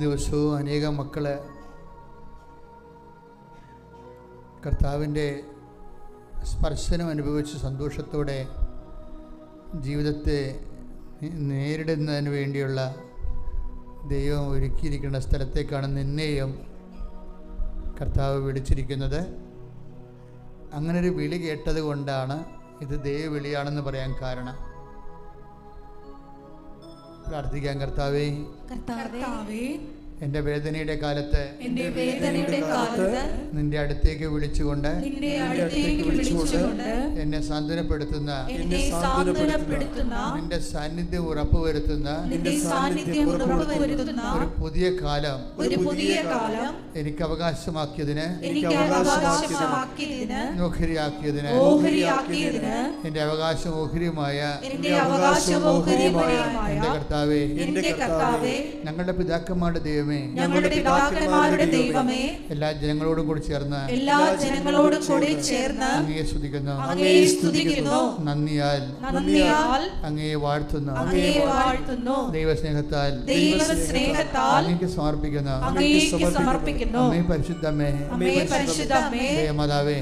ദിവസവും അനേകം മക്കൾ കർത്താവിൻ്റെ സ്പർശനം അനുഭവിച്ച് സന്തോഷത്തോടെ ജീവിതത്തെ നേരിടുന്നതിന് വേണ്ടിയുള്ള ദൈവം ഒരുക്കിയിരിക്കുന്ന സ്ഥലത്തേക്കാണ് നിന്നെയും കർത്താവ് വിളിച്ചിരിക്കുന്നത്. അങ്ങനൊരു വിളി കേട്ടത് കൊണ്ടാണ് ഇത് ദൈവവിളിയാണെന്ന് പറയാൻ കാരണം. പ്രാർത്ഥിക്കാൻ. കർത്താവേ, എൻ്റെ വേദനയുടെ കാലത്ത് നിന്റെ അടുത്തേക്ക് വിളിച്ചുകൊണ്ട് എന്നെ സാന്ത്വനപ്പെടുത്തുന്ന നിന്റെ സാന്നിധ്യം ഉറപ്പുവരുത്തുന്ന ഒരു പുതിയ കാലം എനിക്ക് അവകാശമാക്കിയതിന് ഓഹരിയാക്കിയതിന് എന്റെ അവകാശം ഓഹരിയുമായ എന്റെ കർത്താവേ, ഞങ്ങളുടെ പിതാക്കന്മാരുടെ ദൈവമേ, ഞങ്ങളുടെ ദൈവമേ, എല്ലാ ജനങ്ങളോടും കൂടി ചേർന്ന് അങ്ങയെ സ്തുതിക്കുന്നു, നന്ദിയാൽ അങ്ങയെ വാഴ്ത്തുന്നു, ദൈവസ്നേഹത്താൽ അങ്ങേക്ക് സമർപ്പിക്കുന്നു. അമ്മേ പരിശുദ്ധമേ, ദൈവമാതാവേ,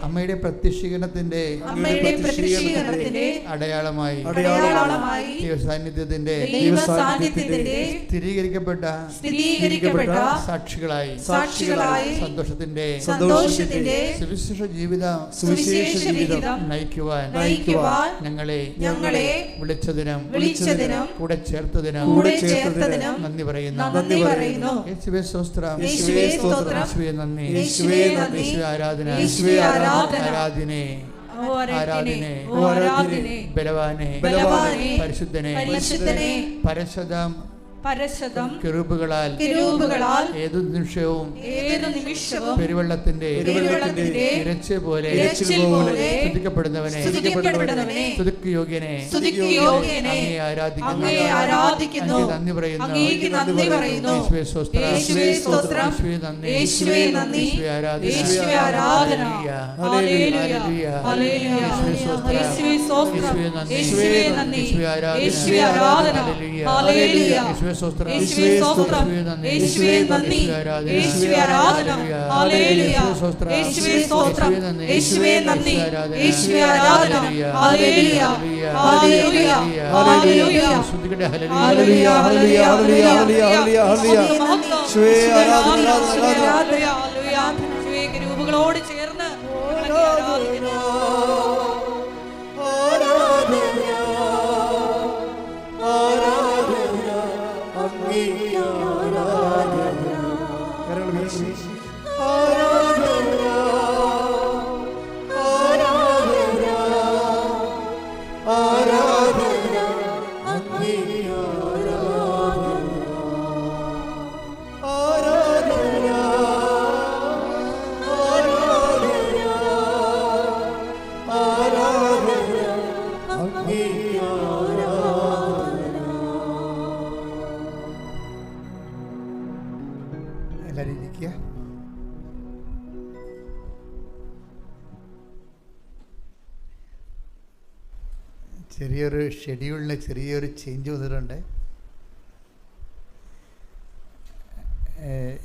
അമ്മയുടെ പ്രത്യക്ഷീകരണത്തിന്റെ അടയാളമായി ദൈവസാന്നിധ്യത്തിന്റെ സ്ഥിരീകരിക്കപ്പെട്ട സാക്ഷികളായി സന്തോഷത്തിന്റെ സുവിശേഷ ജീവിതം നയിക്കുവാൻ ഞങ്ങളെ വിളിച്ചതിനും കൂടെ ചേർത്തതിനും നന്ദി പറയുന്നു. യേശുവേ സ്തോത്രം, യേശുവേ നന്ദി, യേശുവേ ആരാധന, ആരാധനെ ബലവാനെ പരിശുദ്ധനെ പരശതം കെരൂബുകളാൽ ഏതു നിമിഷവും പെരുവെള്ളത്തിന്റെ ഇരച്ച പോലെ സ്തുതിക്കപ്പെടുന്നവനെ സ്തുതിക്ക് യോഗ്യനെ അങ്ങയെ ആരാധിക്കുന്നു, നന്ദി പറയുന്നു. യേശുവേ സ്തോത്രം, യേശുവേ നന്ദി, യേശുവേ ആരാധന, ഹല്ലേലൂയ, യേശുവേ സ്തോത്രം, യേശുവേ നന്ദി, യേശുവേ ആരാധന, ഹല്ലേലൂയ, യേശുവേ സ്തോത്രം, യേശുവേ നന്ദി, യേശുവേ ആരാധന, ഹല്ലേലൂയ, യേശുവേ സ്തോത്രം, യേശുവേ നന്ദി, യേശുവേ ആരാധന, ഹല്ലേലൂയ, ഹല്ലേലൂയ, ഹല്ലേലൂയ, സ്തുതിക്കട്ടെ, ഹല്ലേലൂയ, ഹല്ലേലൂയ, ഹല്ലേലൂയ, ഹല്ലേലൂയ, യേശുവേ ആരാധന, ഹല്ലേലൂയ, യേശുവേ കരൂബുകളോട് ചേർന്ന് ആരാധിക്കുന്നു. ചെറിയൊരു ഷെഡ്യൂളിന് ചെറിയൊരു ചേഞ്ച് വന്നിട്ടുണ്ട്.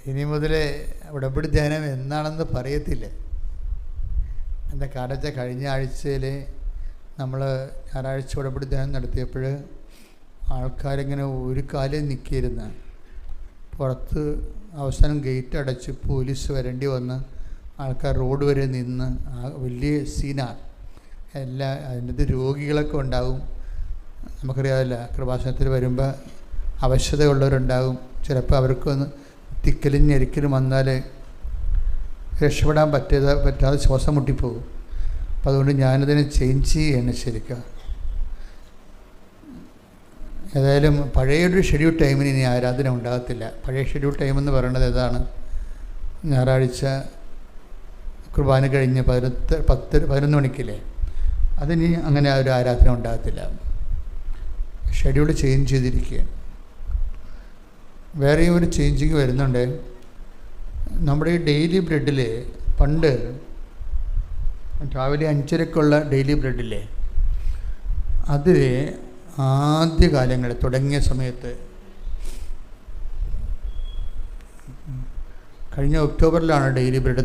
ഇനി മുതൽ ഉടമ്പടി ധ്യാനം എന്നാണെന്ന് പറയത്തില്ല. എന്താ കാലത്തെ കഴിഞ്ഞ ആഴ്ചയിൽ നമ്മൾ ഞായറാഴ്ച ഉടമ്പടി ധ്യാനം നടത്തിയപ്പോൾ ആൾക്കാരിങ്ങനെ ഒരു കാലം നിൽക്കിയിരുന്ന പുറത്ത് അവസാനം ഗേറ്റ് അടച്ച് പോലീസ് വരേണ്ടി വന്ന് ആൾക്കാർ റോഡ് വരെ നിന്ന് വലിയ സീനാണ്. അതിൻ്റെ രോഗികളൊക്കെ ഉണ്ടാകും. നമുക്കറിയാമല്ല, കൃപാസനത്തിൽ വരുമ്പോൾ അവശതയുള്ളവരുണ്ടാകും. ചിലപ്പോൾ അവർക്കൊന്ന് തിക്കലും ഞെരിക്കലും വന്നാൽ രക്ഷപ്പെടാൻ പറ്റാതെ ശ്വാസം മുട്ടിപ്പോകും. അപ്പം അതുകൊണ്ട് ഞാനതിനെ ചേഞ്ച് ചെയ്യാണ് ശരിക്കും. ഏതായാലും പഴയൊരു ഷെഡ്യൂൾ ടൈമിന് ഇനി ആരാധന ഉണ്ടാകത്തില്ല. പഴയ ഷെഡ്യൂൾ ടൈം എന്ന് പറയുന്നത് ഏതാണ്? ഞായറാഴ്ച കുർബാന കഴിഞ്ഞ് 11 മണിക്കില്ലേ, അതിനി അങ്ങനെ ഒരു ആരാധന ഉണ്ടാകത്തില്ല. ഷെഡ്യൂൾ ചേഞ്ച് ചെയ്തിരിക്കുകയാണ്. വേറെയും ഒരു ചേഞ്ചിങ് വരുന്നുണ്ട്. നമ്മുടെ ഈ ഡെയിലി ബ്രെഡിൽ പണ്ട് രാവിലെ 5:30ക്കുള്ള ഡെയിലി ബ്രെഡില്ലേ, അത് ആദ്യ കാലങ്ങളിൽ തുടങ്ങിയ സമയത്ത് കഴിഞ്ഞ ഒക്ടോബറിലാണ് ഡെയിലി ബ്രെഡ്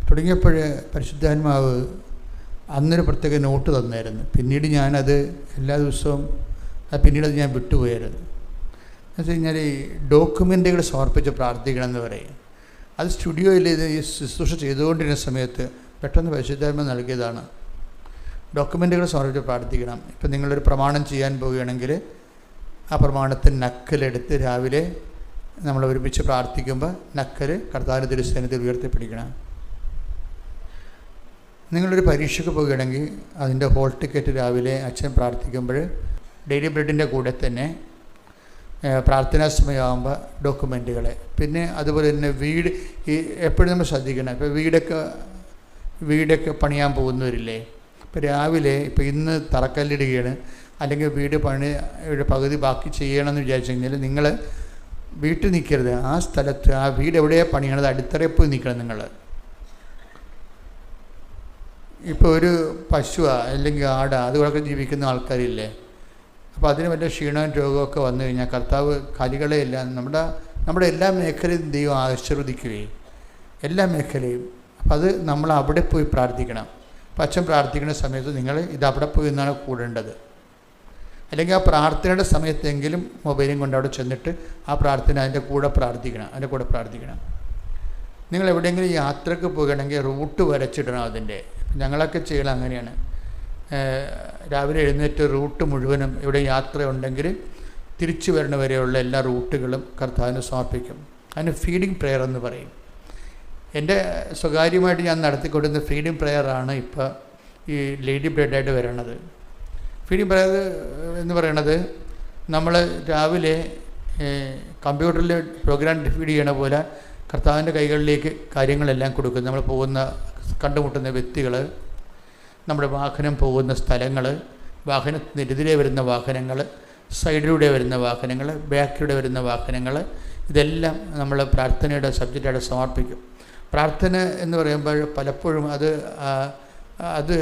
തുടങ്ങിയപ്പോൾ പരിശുദ്ധാത്മാവ് അന്നൊരു പ്രത്യേക നോട്ട് തന്നായിരുന്നു. പിന്നീട് ഞാനത് എല്ലാ ദിവസവും പിന്നീട് ഞാൻ വിട്ടുപോയായിരുന്നു. എന്ന് വെച്ച് കഴിഞ്ഞാൽ ഈ ഡോക്യുമെൻ്റുകൾ സമർപ്പിച്ച് പ്രാർത്ഥിക്കണം എന്ന് പറയും. അത് സ്റ്റുഡിയോയിൽ ഇത് ഈ ശുശ്രൂഷ ചെയ്തുകൊണ്ടിരുന്ന സമയത്ത് പെട്ടെന്ന് പരിശുദ്ധാത്മാവ് നൽകിയതാണ്. ഡോക്യുമെൻ്റുകൾ സമർപ്പിച്ച് പ്രാർത്ഥിക്കണം. ഇപ്പം നിങ്ങളൊരു പ്രമാണം ചെയ്യാൻ പോവുകയാണെങ്കിൽ ആ പ്രമാണത്തിന് നക്കലെടുത്ത് രാവിലെ നമ്മൾ ഒരുമിച്ച് പ്രാർത്ഥിക്കുമ്പോൾ നക്കൽ കർത്താവിൻ്റെ തിരുസന്നിധിയിൽ ഉയർത്തിപ്പിടിക്കണം. നിങ്ങളൊരു പരീക്ഷയ്ക്ക് പോവുകയാണെങ്കിൽ അതിൻ്റെ ഹോൾ ടിക്കറ്റ് രാവിലെ അച്ഛൻ പ്രാർത്ഥിക്കുമ്പോൾ ഡെയിലി ബ്രെഡിൻ്റെ കൂടെ തന്നെ പ്രാർത്ഥനാ സമയമാകുമ്പോൾ ഡോക്യുമെൻറ്റുകൾ, പിന്നെ അതുപോലെ തന്നെ വീട് എപ്പോഴും നമ്മൾ ശ്രദ്ധിക്കണം. ഇപ്പോൾ വീടൊക്കെ പണിയാൻ പോകുന്നവരില്ലേ, ഇപ്പോൾ രാവിലെ ഇപ്പോൾ ഇന്ന് തറക്കല്ലിടുകയാണ് അല്ലെങ്കിൽ വീട് പകുതി ബാക്കി ചെയ്യണമെന്ന് വിചാരിച്ചു കഴിഞ്ഞാൽ നിങ്ങൾ വീട്ടിൽ നിൽക്കരുത്. ആ സ്ഥലത്ത് ആ വീട് എവിടെയാണ് പണിയണത് അടിത്തറയിൽ പോയി നിൽക്കണം നിങ്ങൾ. ഇപ്പോൾ ഒരു പശുവോ അല്ലെങ്കിൽ ആടാ അതുകൊണ്ടൊക്കെ ജീവിക്കുന്ന ആൾക്കാരില്ലേ, അപ്പോൾ അതിന് വല്ല ക്ഷീണവും രോഗമൊക്കെ വന്നു കഴിഞ്ഞാൽ കർത്താവ് കലികളെയെല്ലാം നമ്മുടെ എല്ലാ മേഖലയും ദൈവം ആശീർവദിക്കുകയും എല്ലാ മേഖലയും. അപ്പം അത് നമ്മൾ അവിടെ പോയി പ്രാർത്ഥിക്കണം. അപ്പം അച്ഛൻ പ്രാർത്ഥിക്കുന്ന സമയത്ത് നിങ്ങൾ ഇത് അവിടെ പോയി നിന്നാണ് കൂടേണ്ടത്. അല്ലെങ്കിൽ ആ പ്രാർത്ഥനയുടെ സമയത്തെങ്കിലും മൊബൈലും കൊണ്ട് അവിടെ ചെന്നിട്ട് ആ പ്രാർത്ഥന അതിൻ്റെ കൂടെ പ്രാർത്ഥിക്കണം. നിങ്ങൾ എവിടെയെങ്കിലും യാത്രക്ക് പോകുകയാണെങ്കിൽ റൂട്ട് വരച്ചിടണം അതിൻ്റെ. ഞങ്ങളൊക്കെ ചെയ്യണം അങ്ങനെയാണ്. രാവിലെ എഴുന്നേറ്റ് റൂട്ട് മുഴുവനും ഇവിടെ യാത്ര ഉണ്ടെങ്കിൽ തിരിച്ചു വരണ വരെയുള്ള എല്ലാ റൂട്ടുകളും കർത്താവിന് സമർപ്പിക്കും. അതിന് ഫീഡിങ് പ്രെയർ എന്ന് പറയും. എൻ്റെ സ്വകാര്യമായിട്ട് ഞാൻ നടത്തിക്കൊണ്ടിരുന്ന ഫീഡിങ് പ്രെയറാണ് ഇപ്പോൾ ഈ ലേഡി ബ്രെഡായിട്ട് വരണത്. ഫീഡിങ് പ്രെയർ എന്ന് പറയണത് നമ്മൾ രാവിലെ കമ്പ്യൂട്ടറിൽ പ്രോഗ്രാം ഫീഡ് ചെയ്യണ പോലെ കർത്താവിൻ്റെ കൈകളിലേക്ക് കാര്യങ്ങളെല്ലാം കൊടുക്കും. നമ്മൾ കണ്ടുമുട്ടുന്ന വ്യക്തികൾ, നമ്മുടെ വാഹനം പോകുന്ന സ്ഥലങ്ങൾ, വാഹനത്തിനെതിരെ വരുന്ന വാഹനങ്ങൾ, സൈഡിലൂടെ വരുന്ന വാഹനങ്ങൾ, ബാക്കിലൂടെ വരുന്ന വാഹനങ്ങൾ, ഇതെല്ലാം നമ്മൾ പ്രാർത്ഥനയുടെ സബ്ജക്റ്റായിട്ട് സമർപ്പിക്കും. പ്രാർത്ഥന എന്ന് പറയുമ്പോൾ പലപ്പോഴും അത്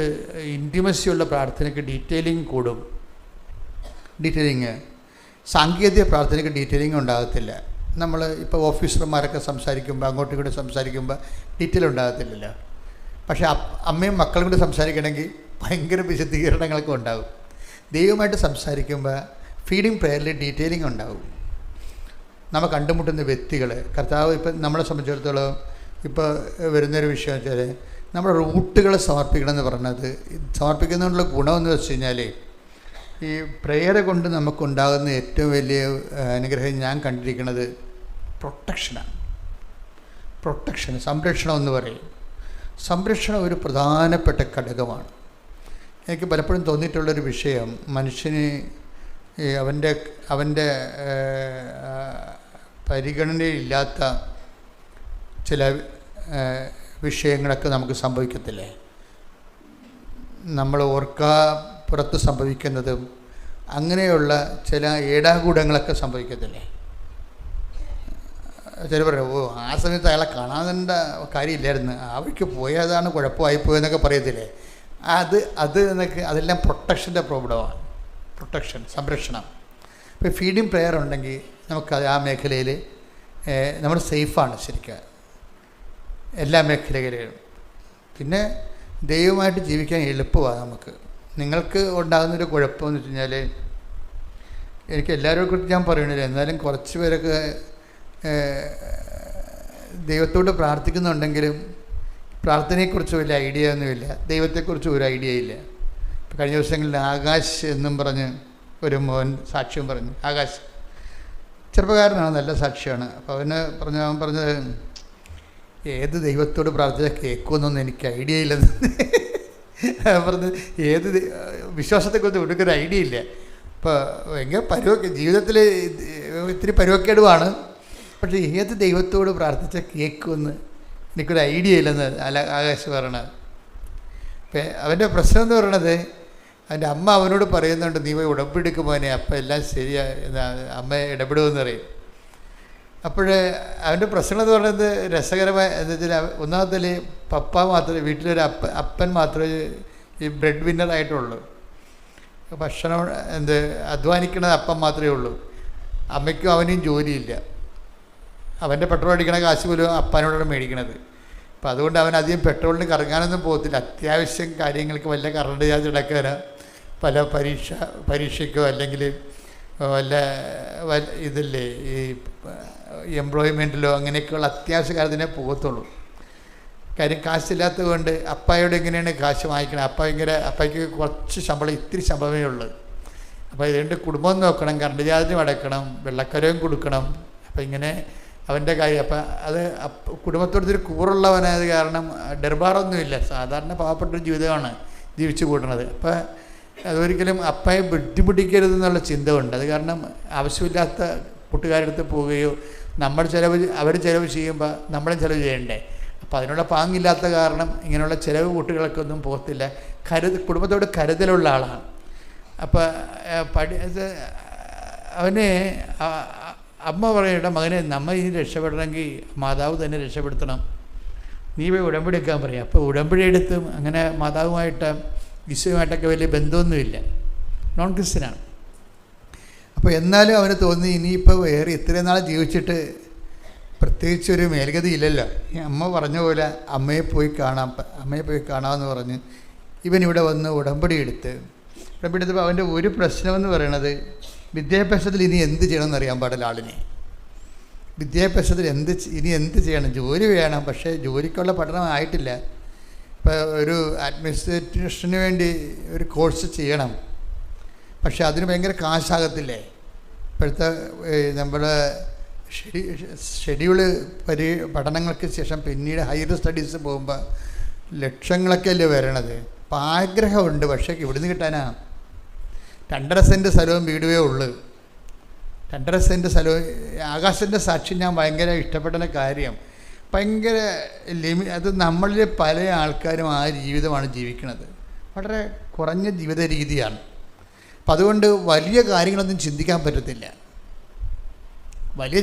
ഇൻറ്റിമസിയുള്ള പ്രാർത്ഥനയ്ക്ക് ഡീറ്റെയിലിംഗ് കൂടും. സാങ്കേതിക പ്രാർത്ഥനയ്ക്ക് ഡീറ്റെയിലിംഗ് ഉണ്ടാകത്തില്ല. നമ്മൾ ഇപ്പോൾ ഓഫീസർമാരൊക്കെ സംസാരിക്കുമ്പോൾ അങ്ങോട്ടും ഇങ്ങോട്ടും സംസാരിക്കുമ്പോൾ ഡീറ്റെയിൽ ഉണ്ടാകത്തില്ലല്ലോ. പക്ഷേ അമ്മയും മക്കളും കൂടി സംസാരിക്കണമെങ്കിൽ ഭയങ്കര വിശദീകരണങ്ങളൊക്കെ ഉണ്ടാകും. ദൈവമായിട്ട് സംസാരിക്കുമ്പോൾ ഫീഡിങ് പ്രെയറിൽ ഡീറ്റെയിലിംഗ് ഉണ്ടാകും. നമ്മൾ കണ്ടുമുട്ടുന്ന വ്യക്തികൾ, കർത്താവ് ഇപ്പം നമ്മളെ സംബന്ധിച്ചിടത്തോളം ഇപ്പോൾ വരുന്നൊരു വിഷയം വെച്ചാൽ നമ്മുടെ റൂട്ടുകൾ സമർപ്പിക്കണമെന്ന് പറഞ്ഞത്, സമർപ്പിക്കുന്നതിനുള്ള ഗുണമെന്ന് വെച്ച് കഴിഞ്ഞാൽ ഈ പ്രെയർ കൊണ്ട് നമുക്കുണ്ടാകുന്ന ഏറ്റവും വലിയ അനുഗ്രഹം ഞാൻ കണ്ടിരിക്കുന്നത് പ്രൊട്ടക്ഷനാണ്. സംരക്ഷണം എന്ന് പറയും. സംരക്ഷണം ഒരു പ്രധാനപ്പെട്ട ഘടകമാണ്. എനിക്ക് പലപ്പോഴും തോന്നിയിട്ടുള്ളൊരു വിഷയം, മനുഷ്യന് അവൻ്റെ പരിഗണനയില്ലാത്ത ചില വിഷയങ്ങളൊക്കെ നമുക്ക് സംഭവിക്കത്തില്ലേ. നമ്മൾ ഓർക്കാപ്പുറത്ത് സംഭവിക്കുന്നതും അങ്ങനെയുള്ള ചില ഏടാകൂടങ്ങളൊക്കെ സംഭവിക്കത്തില്ലേ. ചില പറയും, ആ സമയത്ത് അയാളെ കാണാനുള്ള കാര്യമില്ലായിരുന്നു, അവർക്ക് പോയതാണ് കുഴപ്പമായിപ്പോയെന്നൊക്കെ പറയത്തില്ലേ. അത് എന്നൊക്കെ അതെല്ലാം പ്രൊട്ടക്ഷൻ്റെ പ്രോബ്ലമാണ്. സംരക്ഷണം. ഇപ്പോൾ ഫീഡിങ് പ്രെയർ ഉണ്ടെങ്കിൽ നമുക്കത് ആ മേഖലയിൽ നമ്മൾ സേഫാണ് ശരിക്കും എല്ലാ മേഖലകളിലും. പിന്നെ ദൈവമായിട്ട് ജീവിക്കാൻ എളുപ്പമാണ് നമുക്ക്. നിങ്ങൾക്ക് ഉണ്ടാകുന്നൊരു കുഴപ്പമെന്ന് വെച്ച് കഴിഞ്ഞാൽ, എനിക്ക് എല്ലാവരെയും കുറിച്ച് ഞാൻ പറയണില്ല, എന്നാലും കുറച്ച് പേരൊക്കെ ദൈവത്തോട് പ്രാർത്ഥിക്കുന്നുണ്ടെങ്കിലും പ്രാർത്ഥനയെക്കുറിച്ച് വലിയ ഐഡിയ ഒന്നുമില്ല, ദൈവത്തെക്കുറിച്ച് ഒരു ഐഡിയ ഇല്ല. ഇപ്പോൾ കഴിഞ്ഞ ദിവസങ്ങളിൽ ആകാശ് എന്നും പറഞ്ഞ് ഒരു മോൻ സാക്ഷ്യം പറഞ്ഞു. ആകാശ് ചെറുപ്പക്കാരനാണ്, നല്ല സാക്ഷിയാണ്. അപ്പോൾ അവൻ പറഞ്ഞത് ഏത് ദൈവത്തോട് പ്രാർത്ഥിച്ചാൽ കേൾക്കുമെന്നൊന്നും എനിക്ക് ഐഡിയ ഇല്ലെന്ന് പറഞ്ഞ്. ഏത് വിശ്വാസത്തെക്കുറിച്ച് ഒടുക്കൊരു ഐഡിയ ഇല്ല. ഇപ്പോൾ ഭയങ്കര ജീവിതത്തിൽ ഇത്തിരി പരുവക്കേടുമാണ്. പക്ഷേ ഏത് ദൈവത്തോട് പ്രാർത്ഥിച്ചാൽ കേൾക്കുമെന്ന് എനിക്കൊരു ഐഡിയ ഇല്ലെന്ന് ആകാശ് പറയണത്. അപ്പം അവൻ്റെ പ്രശ്നം എന്ന് പറയണത്, അവൻ്റെ അമ്മ അവനോട് പറയുന്നുണ്ട്, നീ പോയി ഉടമ്പെടുക്കുമ്പോനെ അപ്പം എല്ലാം ശരിയാ, അമ്മ ഇടപെടുമെന്ന് പറയും. അപ്പോൾ അവൻ്റെ പ്രശ്നം എന്ന് പറയുന്നത് രസകരമായ എന്താ വെച്ചാൽ, ഒന്നാമത്തെ പപ്പ മാത്രമേ വീട്ടിലൊരു അപ്പൻ മാത്രമേ ഈ ബ്രെഡ് വിന്നറായിട്ടുള്ളൂ. ഭക്ഷണം അധ്വാനിക്കണത് അപ്പം മാത്രമേ ഉള്ളൂ. അമ്മയ്ക്കും അവനും ജോലിയില്ല. അവൻ്റെ പെട്രോൾ അടിക്കണ കാശ് പോലും അപ്പാനോടാണ് മേടിക്കണത്. അപ്പോൾ അതുകൊണ്ട് അവൻ അധികം പെട്രോളിന് കറങ്ങാനൊന്നും പോകത്തില്ല. അത്യാവശ്യം കാര്യങ്ങൾക്ക് വല്ല കറണ്ട് ചാർജ് അടക്കാനോ പല പരീക്ഷയ്ക്കോ അല്ലെങ്കിൽ വല്ല ഇതില്ലേ ഈ എംപ്ലോയ്മെൻറ്റിലോ അങ്ങനെയൊക്കെയുള്ള അത്യാവശ്യ കാര്യത്തിനെ പോകത്തുള്ളൂ. കാര്യം കാശില്ലാത്തത് കൊണ്ട് അപ്പായോട് എങ്ങനെയാണ് കാശ് വാങ്ങിക്കണം? അപ്പായ്ക്ക് കുറച്ച് ശമ്പളം, ഇത്തിരി ശമ്പളമേ ഉള്ളൂ. അപ്പോൾ ഇതുകൊണ്ട് കുടുംബം നോക്കണം, കറണ്ട് ചാർജും അടക്കണം, വെള്ളക്കരവും കൊടുക്കണം. അപ്പോൾ ഇങ്ങനെ അവൻ്റെ കാര്യം. അപ്പം അത് കുടുംബത്തോടൊരു കൂറുള്ളവനായത് കാരണം ഡെർബാറൊന്നുമില്ല. സാധാരണ പാവപ്പെട്ടൊരു ജീവിതമാണ് ജീവിച്ചു കൂട്ടണത്. അപ്പോൾ അതൊരിക്കലും അപ്പയെ ബുദ്ധിമുട്ടിക്കരുതെന്നുള്ള ചിന്ത ഉണ്ട്. അത് കാരണം ആവശ്യമില്ലാത്ത കൂട്ടുകാരെടുത്ത് പോവുകയോ അവർ ചിലവ് ചെയ്യുമ്പോൾ നമ്മളും ചിലവ് ചെയ്യണ്ടേ. അപ്പോൾ അതിനുള്ള പാങ്ങില്ലാത്ത കാരണം ഇങ്ങനെയുള്ള ചിലവ് കൂട്ടുകൾക്കൊന്നും പോകത്തില്ല. കുടുംബത്തോട് കരുതലുള്ള ആളാണ്. അപ്പോൾ അവന് അമ്മ പറയണ്ട, മകനെ നമ്മ ഇനി രക്ഷപ്പെടണമെങ്കിൽ മാതാവ് തന്നെ രക്ഷപ്പെടുത്തണം, നീ പോയി ഉടമ്പടി എടുക്കാൻ പറയാം. അപ്പോൾ ഉടമ്പടി എടുത്തും അങ്ങനെ മാതാവുമായിട്ട് ഈശോയുമായിട്ടൊക്കെ വലിയ ബന്ധമൊന്നുമില്ല, നോൺ ക്രിസ്ത്യനാണ്. അപ്പോൾ എന്നാലും അവന് തോന്നി ഇനിയിപ്പോൾ വേറെ ഇത്രയും നാൾ ജീവിച്ചിട്ട് പ്രത്യേകിച്ചൊരു മേൽഗതി ഇല്ലല്ലോ. ഈ അമ്മ പറഞ്ഞ പോലെ അമ്മയെ പോയി കാണാമെന്ന് പറഞ്ഞ് ഇവനിവിടെ വന്ന് ഉടമ്പടി എടുത്തപ്പോൾ അവൻ്റെ ഒരു പ്രശ്നമെന്ന് പറയണത് വിദ്യാഭ്യാസത്തിൽ ഇനി എന്ത് ചെയ്യണമെന്ന് അറിയാൻ പാടില്ല ആളിനെ. വിദ്യാഭ്യാസത്തിൽ ഇനി എന്ത് ചെയ്യണം? ജോലി വേണം, പക്ഷേ ജോലിക്കുള്ള പഠനം ആയിട്ടില്ല. ഇപ്പോൾ ഒരു അഡ്മിനിസ്ട്രേഷന് വേണ്ടി ഒരു കോഴ്സ് ചെയ്യണം, പക്ഷെ അതിന് ഭയങ്കര കാശാകത്തില്ലേ? ഇപ്പോഴത്തെ നമ്മുടെ ഷെഡ്യൂള് പഠനങ്ങൾക്ക് ശേഷം പിന്നീട് ഹയർ സ്റ്റഡീസ് പോകുമ്പോൾ ലക്ഷങ്ങളൊക്കെ അല്ലേ വരണത്. അപ്പം ആഗ്രഹമുണ്ട്, പക്ഷേ ഇവിടുന്ന് കിട്ടാനാ? 2.5 സെൻറ്റ് സ്ഥലവും വീടുവേ ഉള്ളൂ. 2.5 സെൻറ്റ് സ്ഥലവും. ആകാശത്തിൻ്റെ സാക്ഷി ഞാൻ ഭയങ്കര ഇഷ്ടപ്പെട്ട കാര്യം, ഭയങ്കര അത് നമ്മളിൽ പല ആൾക്കാരും ആ ജീവിതമാണ് ജീവിക്കുന്നത്. വളരെ കുറഞ്ഞ ജീവിത രീതിയാണ്. അപ്പം അതുകൊണ്ട് വലിയ കാര്യങ്ങളൊന്നും ചിന്തിക്കാൻ പറ്റത്തില്ല.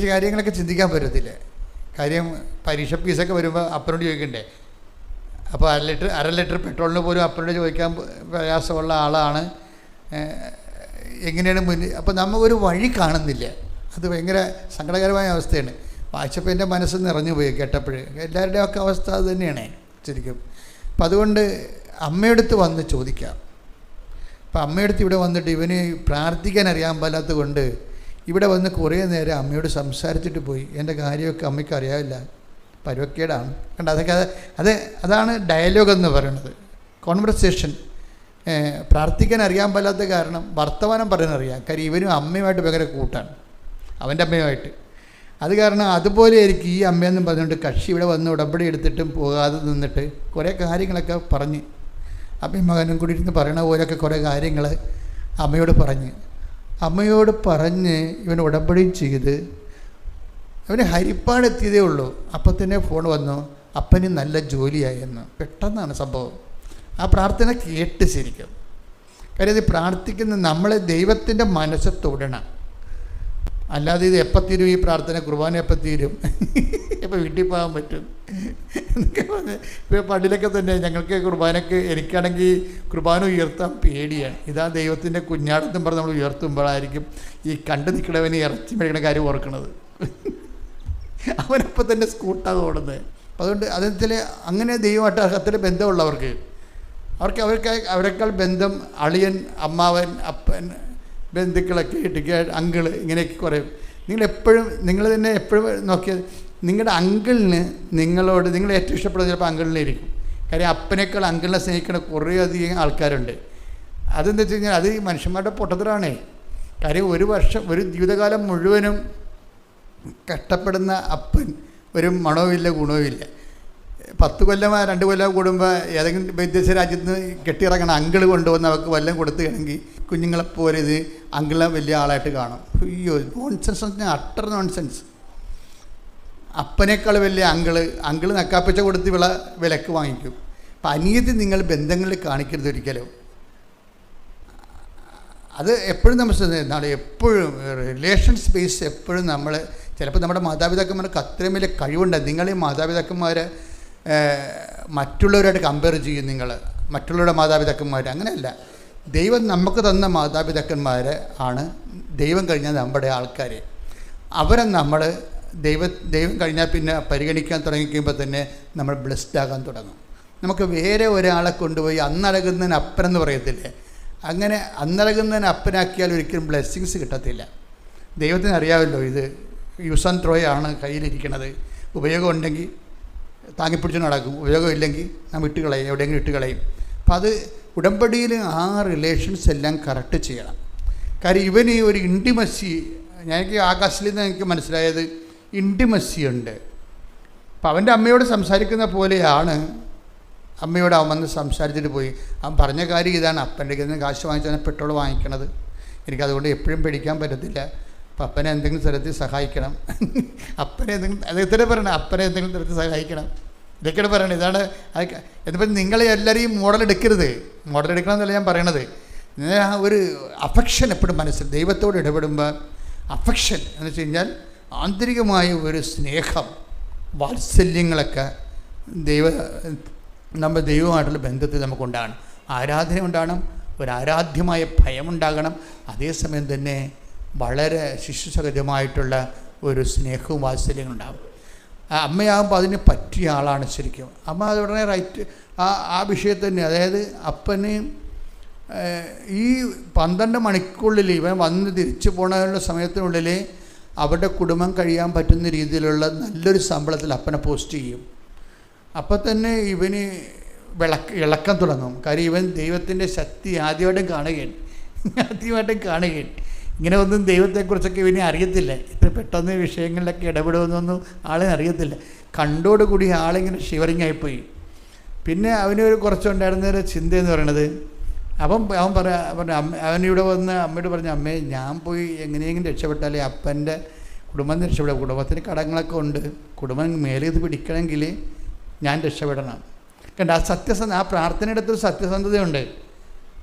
കാര്യം പരീക്ഷ ഫീസൊക്കെ വരുമ്പോൾ അപ്പനോട് ചോദിക്കണ്ടേ? അപ്പോൾ അര ലിറ്റർ പെട്രോളിന് പോലും അപ്പനോട് ചോദിക്കാൻ പ്രയാസമുള്ള ആളാണ്. എങ്ങനെയാണ് മുന്നിൽ? അപ്പോൾ നമുക്കൊരു വഴി കാണുന്നില്ല. അത് ഭയങ്കര സങ്കടകരമായ അവസ്ഥയാണ്. വായിച്ചപ്പോൾ എൻ്റെ മനസ്സ് നിറഞ്ഞു പോയി കേട്ടപ്പോൾ. എല്ലാവരുടെയും ഒക്കെ അവസ്ഥ അത് തന്നെയാണ് ശരിക്കും. അപ്പം അതുകൊണ്ട് അമ്മയടുത്ത് വന്ന് ചോദിക്കാം. അപ്പം അമ്മയടുത്ത് ഇവിടെ വന്നിട്ട് ഇവന് പ്രാർത്ഥിക്കാൻ അറിയാൻ പാലാത്തത് കൊണ്ട് ഇവിടെ വന്ന് കുറേ നേരം അമ്മയോട് സംസാരിച്ചിട്ട് പോയി. എൻ്റെ കാര്യമൊക്കെ അമ്മയ്ക്ക് അറിയാവില്ല, പരുവക്കേടാണ്. കണ്ട അതൊക്കെ അതാണ് ഡയലോഗ് എന്ന് പറയുന്നത്, കോൺവെർസേഷൻ. പ്രാർത്ഥിക്കാൻ അറിയാൻ പാലാത്ത കാരണം വർത്തമാനം പറയാനറിയാം. കാര്യം ഇവനും അമ്മയുമായിട്ട് ഭയങ്കര കൂട്ടാണ്, അവൻ്റെ അമ്മയുമായിട്ട്. അത് കാരണം അതുപോലെ ആയിരിക്കും ഈ അമ്മയെന്നും പറഞ്ഞുകൊണ്ട് കക്ഷി ഇവിടെ വന്ന് ഉടമ്പടി എടുത്തിട്ടും പോകാതെ നിന്നിട്ട് കുറേ കാര്യങ്ങളൊക്കെ പറഞ്ഞ് അമ്മയും മകനും കൂടി ഇരുന്ന് പറയണ പോലെയൊക്കെ കുറേ കാര്യങ്ങൾ അമ്മയോട് പറഞ്ഞ് ഇവൻ ഉടമ്പടിയും ചെയ്ത് അവന് ഹരിപ്പാട് എത്തിയതേ ഉള്ളൂ. അപ്പം തന്നെ ഫോൺ വന്നു, അപ്പന് നല്ല ജോലിയായെന്ന്. പെട്ടെന്നാണ് സംഭവം. ആ പ്രാർത്ഥന കേട്ട് ശരിക്കും. കാര്യം ഇത് പ്രാർത്ഥിക്കുന്ന നമ്മളെ ദൈവത്തിൻ്റെ മനസ്സ് തൊടണം. അല്ലാതെ ഇത് എപ്പം തീരും ഈ പ്രാർത്ഥന, കുർബാന എപ്പം തീരും, എപ്പോൾ വീട്ടിൽ പോകാൻ പറ്റും എന്നൊക്കെ പറഞ്ഞ് ഇപ്പോൾ പള്ളിയിലൊക്കെ തന്നെ ഞങ്ങൾക്ക് കുർബാനയ്ക്ക് എനിക്കാണെങ്കിൽ കുർബാന ഉയർത്താൻ പേടിയാണ്. ഇതാ ദൈവത്തിൻ്റെ കുഞ്ഞാടെന്നും പറഞ്ഞ് നമ്മൾ ഉയർത്തുമ്പോഴായിരിക്കും ഈ കണ്ടു നിൽക്കണവന് ഇറച്ചി മേടിക്കണ കാര്യം ഓർക്കണത്. അവനപ്പം തന്നെ സ്കൂട്ടാണ് ഓടുന്നത്. അതുകൊണ്ട് അതിൽ അങ്ങനെ ദൈവമായിട്ട് അത്ര ബന്ധമുള്ളവർക്ക് അവരെക്കാൾ ബന്ധം അളിയൻ, അമ്മാവൻ, അപ്പൻ, ബന്ധുക്കളൊക്കെ ഇട്ടിക്ക് അങ്കിള്, ഇങ്ങനെയൊക്കെ കുറേ. നിങ്ങൾ തന്നെ എപ്പോഴും നോക്കിയാൽ നിങ്ങളുടെ അങ്കിളിന് നിങ്ങൾ ഏറ്റവും ഇഷ്ടപ്പെടുന്നത് ചിലപ്പോൾ അങ്കിളിനെ ഇരിക്കും. കാര്യം അപ്പനേക്കാൾ അങ്കിളിനെ സ്നേഹിക്കുന്ന കുറേ അധികം ആൾക്കാരുണ്ട്. അതെന്താ വെച്ച് കഴിഞ്ഞാൽ അത് മനുഷ്യന്മാരുടെ പൊട്ടത്തരാണേ. കാര്യം ഒരു ജീവിതകാലം മുഴുവനും കഷ്ടപ്പെടുന്ന അപ്പൻ ഒരു മണവുമില്ല, ഗുണവുമില്ല. 10 കൊല്ലമോ 2 കൊല്ലമോ കൂടുമ്പോൾ ഏതെങ്കിലും വിദേശ രാജ്യത്ത് നിന്ന് കെട്ടിയിറങ്ങണ അങ്കിള് കൊണ്ടുവന്ന് അവർക്ക് വല്ലതും കൊടുത്തുകയാണെങ്കിൽ കുഞ്ഞുങ്ങളെപ്പോലെ ഇത് അങ്കിളെ വലിയ ആളായിട്ട് കാണും. അയ്യോ, നോൺസെൻസ് എന്ന് പറഞ്ഞാൽ അട്ടർ നോൺസെൻസ്. അപ്പനേക്കാൾ വലിയ അങ്കിള് നക്കാപ്പിച്ച കൊടുത്ത് വിലക്ക് വാങ്ങിക്കും. അപ്പം അനിയത്തി നിങ്ങൾ ബന്ധങ്ങളിൽ കാണിക്കരുത് ഒരിക്കലും. അത് എപ്പോഴും നമ്മൾ എപ്പോഴും റിലേഷൻ സ്പേസ് എപ്പോഴും നമ്മൾ ചിലപ്പോൾ നമ്മുടെ മാതാപിതാക്കന്മാർക്ക് അത്രയും വലിയ കഴിവുണ്ട്. നിങ്ങൾ ഈ മാതാപിതാക്കന്മാരെ മറ്റുള്ളവരായിട്ട് കമ്പയർ ചെയ്യും. മറ്റുള്ളവരുടെ മാതാപിതാക്കന്മാർ അങ്ങനെയല്ല. ദൈവം നമുക്ക് തന്ന മാതാപിതാക്കന്മാർ ആണ് ദൈവം കഴിഞ്ഞാൽ നമ്മുടെ ആൾക്കാർ. അവരെ നമ്മൾ ദൈവം കഴിഞ്ഞാൽ പിന്നെ പരിഗണിക്കാൻ തുടങ്ങിക്കുമ്പോൾ തന്നെ നമ്മൾ ബ്ലെസ്ഡ് ആകാൻ തുടങ്ങും. നമുക്ക് വേറെ ഒരാളെ കൊണ്ടുപോയി അന്നഴകുന്നതിന് അപ്പനെന്ന് പറയത്തില്ലേ, അങ്ങനെ അന്നഴകുന്നതിന് അപ്പനാക്കിയാൽ ഒരിക്കലും ബ്ലെസ്സിങ്സ് കിട്ടത്തില്ല. ദൈവത്തിന് അറിയാമല്ലോ ഇത് യൂസ് ആൻഡ് ത്രോ ആണ് കയ്യിലിരിക്കണത്. ഉപയോഗം ഉണ്ടെങ്കിൽ താങ്ങിപ്പിടിച്ച് നടക്കും, ഉപയോഗം ഇല്ലെങ്കിൽ നാം ഇട്ടുകളയും, എവിടെയെങ്കിലും ഇട്ടുകളയും. അപ്പം അത് ഉടമ്പടിയിൽ ആ റിലേഷൻസ് എല്ലാം കറക്റ്റ് ചെയ്യണം. കാര്യം ഇവന് ഒരു ഇൻറ്റിമസി, എനിക്ക് ആകാശത്തിൽ നിന്ന് എനിക്ക് മനസ്സിലായത് ഇൻറ്റിമസി ഉണ്ട്. അപ്പം അവൻ്റെ അമ്മയോട് സംസാരിക്കുന്ന പോലെയാണ് അമ്മയോട് അവൻ വന്ന് സംസാരിച്ചിട്ട് പോയി. അവൻ പറഞ്ഞ കാര്യം ഇതാണ്, അപ്പൻ്റെ കയ്യിൽ നിന്ന് കാശ് വാങ്ങിച്ചാൽ പെട്രോൾ വാങ്ങിക്കണത്, എനിക്കതുകൊണ്ട് എപ്പോഴും പേടിക്കാൻ പറ്റത്തില്ല, അപ്പം അപ്പനെ എന്തെങ്കിലും തരത്തിൽ സഹായിക്കണം, അപ്പനെ എന്തെങ്കിലും അദ്ദേഹത്തിനെ പറയണം, അപ്പനെ എന്തെങ്കിലും തരത്തിൽ സഹായിക്കണം, ഇതൊക്കെയാണ് പറയണത്. ഇതാണ് എന്നിപ്പോൾ നിങ്ങളെ എല്ലാവരെയും മോഡലെടുക്കരുത്, മോഡലെടുക്കണം എന്നല്ല ഞാൻ പറയണത്. ആ ഒരു അഫെക്ഷൻ എപ്പോഴും മനസ്സിൽ ദൈവത്തോട് ഇടപെടുമ്പോൾ അഫെക്ഷൻ എന്ന് വെച്ച് കഴിഞ്ഞാൽ ആന്തരികമായ ഒരു സ്നേഹം, വാത്സല്യങ്ങളൊക്കെ നമ്മുടെ ദൈവമായിട്ടുള്ള ബന്ധത്തിൽ നമുക്കുണ്ടാകണം. ആരാധന ഉണ്ടാകണം, ഒരു ആരാധ്യമായ ഭയമുണ്ടാകണം, അതേസമയം തന്നെ വളരെ ശിശുസഹജമായിട്ടുള്ള ഒരു സ്നേഹവും വാത്സല്യങ്ങളും ഉണ്ടാകും. അമ്മയാകുമ്പോൾ അതിന് പറ്റിയ ആളാണ് ശരിക്കും. അമ്മ അത് ഉടനെ റൈറ്റ് ആ വിഷയത്തിൽ തന്നെ, അതായത് അപ്പന് ഈ 12 മണിക്കൂറിൽ ഇവൻ വന്ന് തിരിച്ചു പോകാനുള്ള സമയത്തിനുള്ളിൽ അവരുടെ കുടുംബം കഴിയാൻ പറ്റുന്ന രീതിയിലുള്ള നല്ലൊരു ശമ്പളത്തിൽ അപ്പനെ പോസ്റ്റ് ചെയ്യും. അപ്പം തന്നെ ഇവന് ഇളക്കം തുടങ്ങും. കാര്യം ഇവൻ ദൈവത്തിൻ്റെ ശക്തി ആദ്യമായിട്ടും കാണുകയാണ്. ഇങ്ങനെ ഒന്നും ദൈവത്തെക്കുറിച്ചൊക്കെ ഇവനെ അറിയത്തില്ല. ഇത്ര പെട്ടെന്ന് വിഷയങ്ങളിലൊക്കെ ഇടപെടുമെന്നൊന്നും ആളെ അറിയത്തില്ല. കണ്ടോടുകൂടി ആളിങ്ങനെ ഷിവറിങ് ആയിപ്പോയി. പിന്നെ അവനൊരു കുറച്ചുണ്ടായിരുന്നൊരു ചിന്തയെന്ന് പറയണത്, അവൻ പറഞ്ഞു അവനിവിടെ വന്ന് അമ്മയോട് പറഞ്ഞു, അമ്മേ ഞാൻ പോയി എങ്ങനെയെങ്കിലും രക്ഷപ്പെട്ടാലേ അപ്പൻ്റെ കുടുംബം രക്ഷപ്പെടാം, കുടുംബത്തിന് കടങ്ങളൊക്കെ ഉണ്ട്, കുടുംബം മേലെ ഇത് പിടിക്കണമെങ്കിൽ ഞാൻ രക്ഷപ്പെടണം. കണ്ട ആ പ്രാർത്ഥനയുടെ അടുത്തൊരു സത്യസന്ധതയുണ്ട്.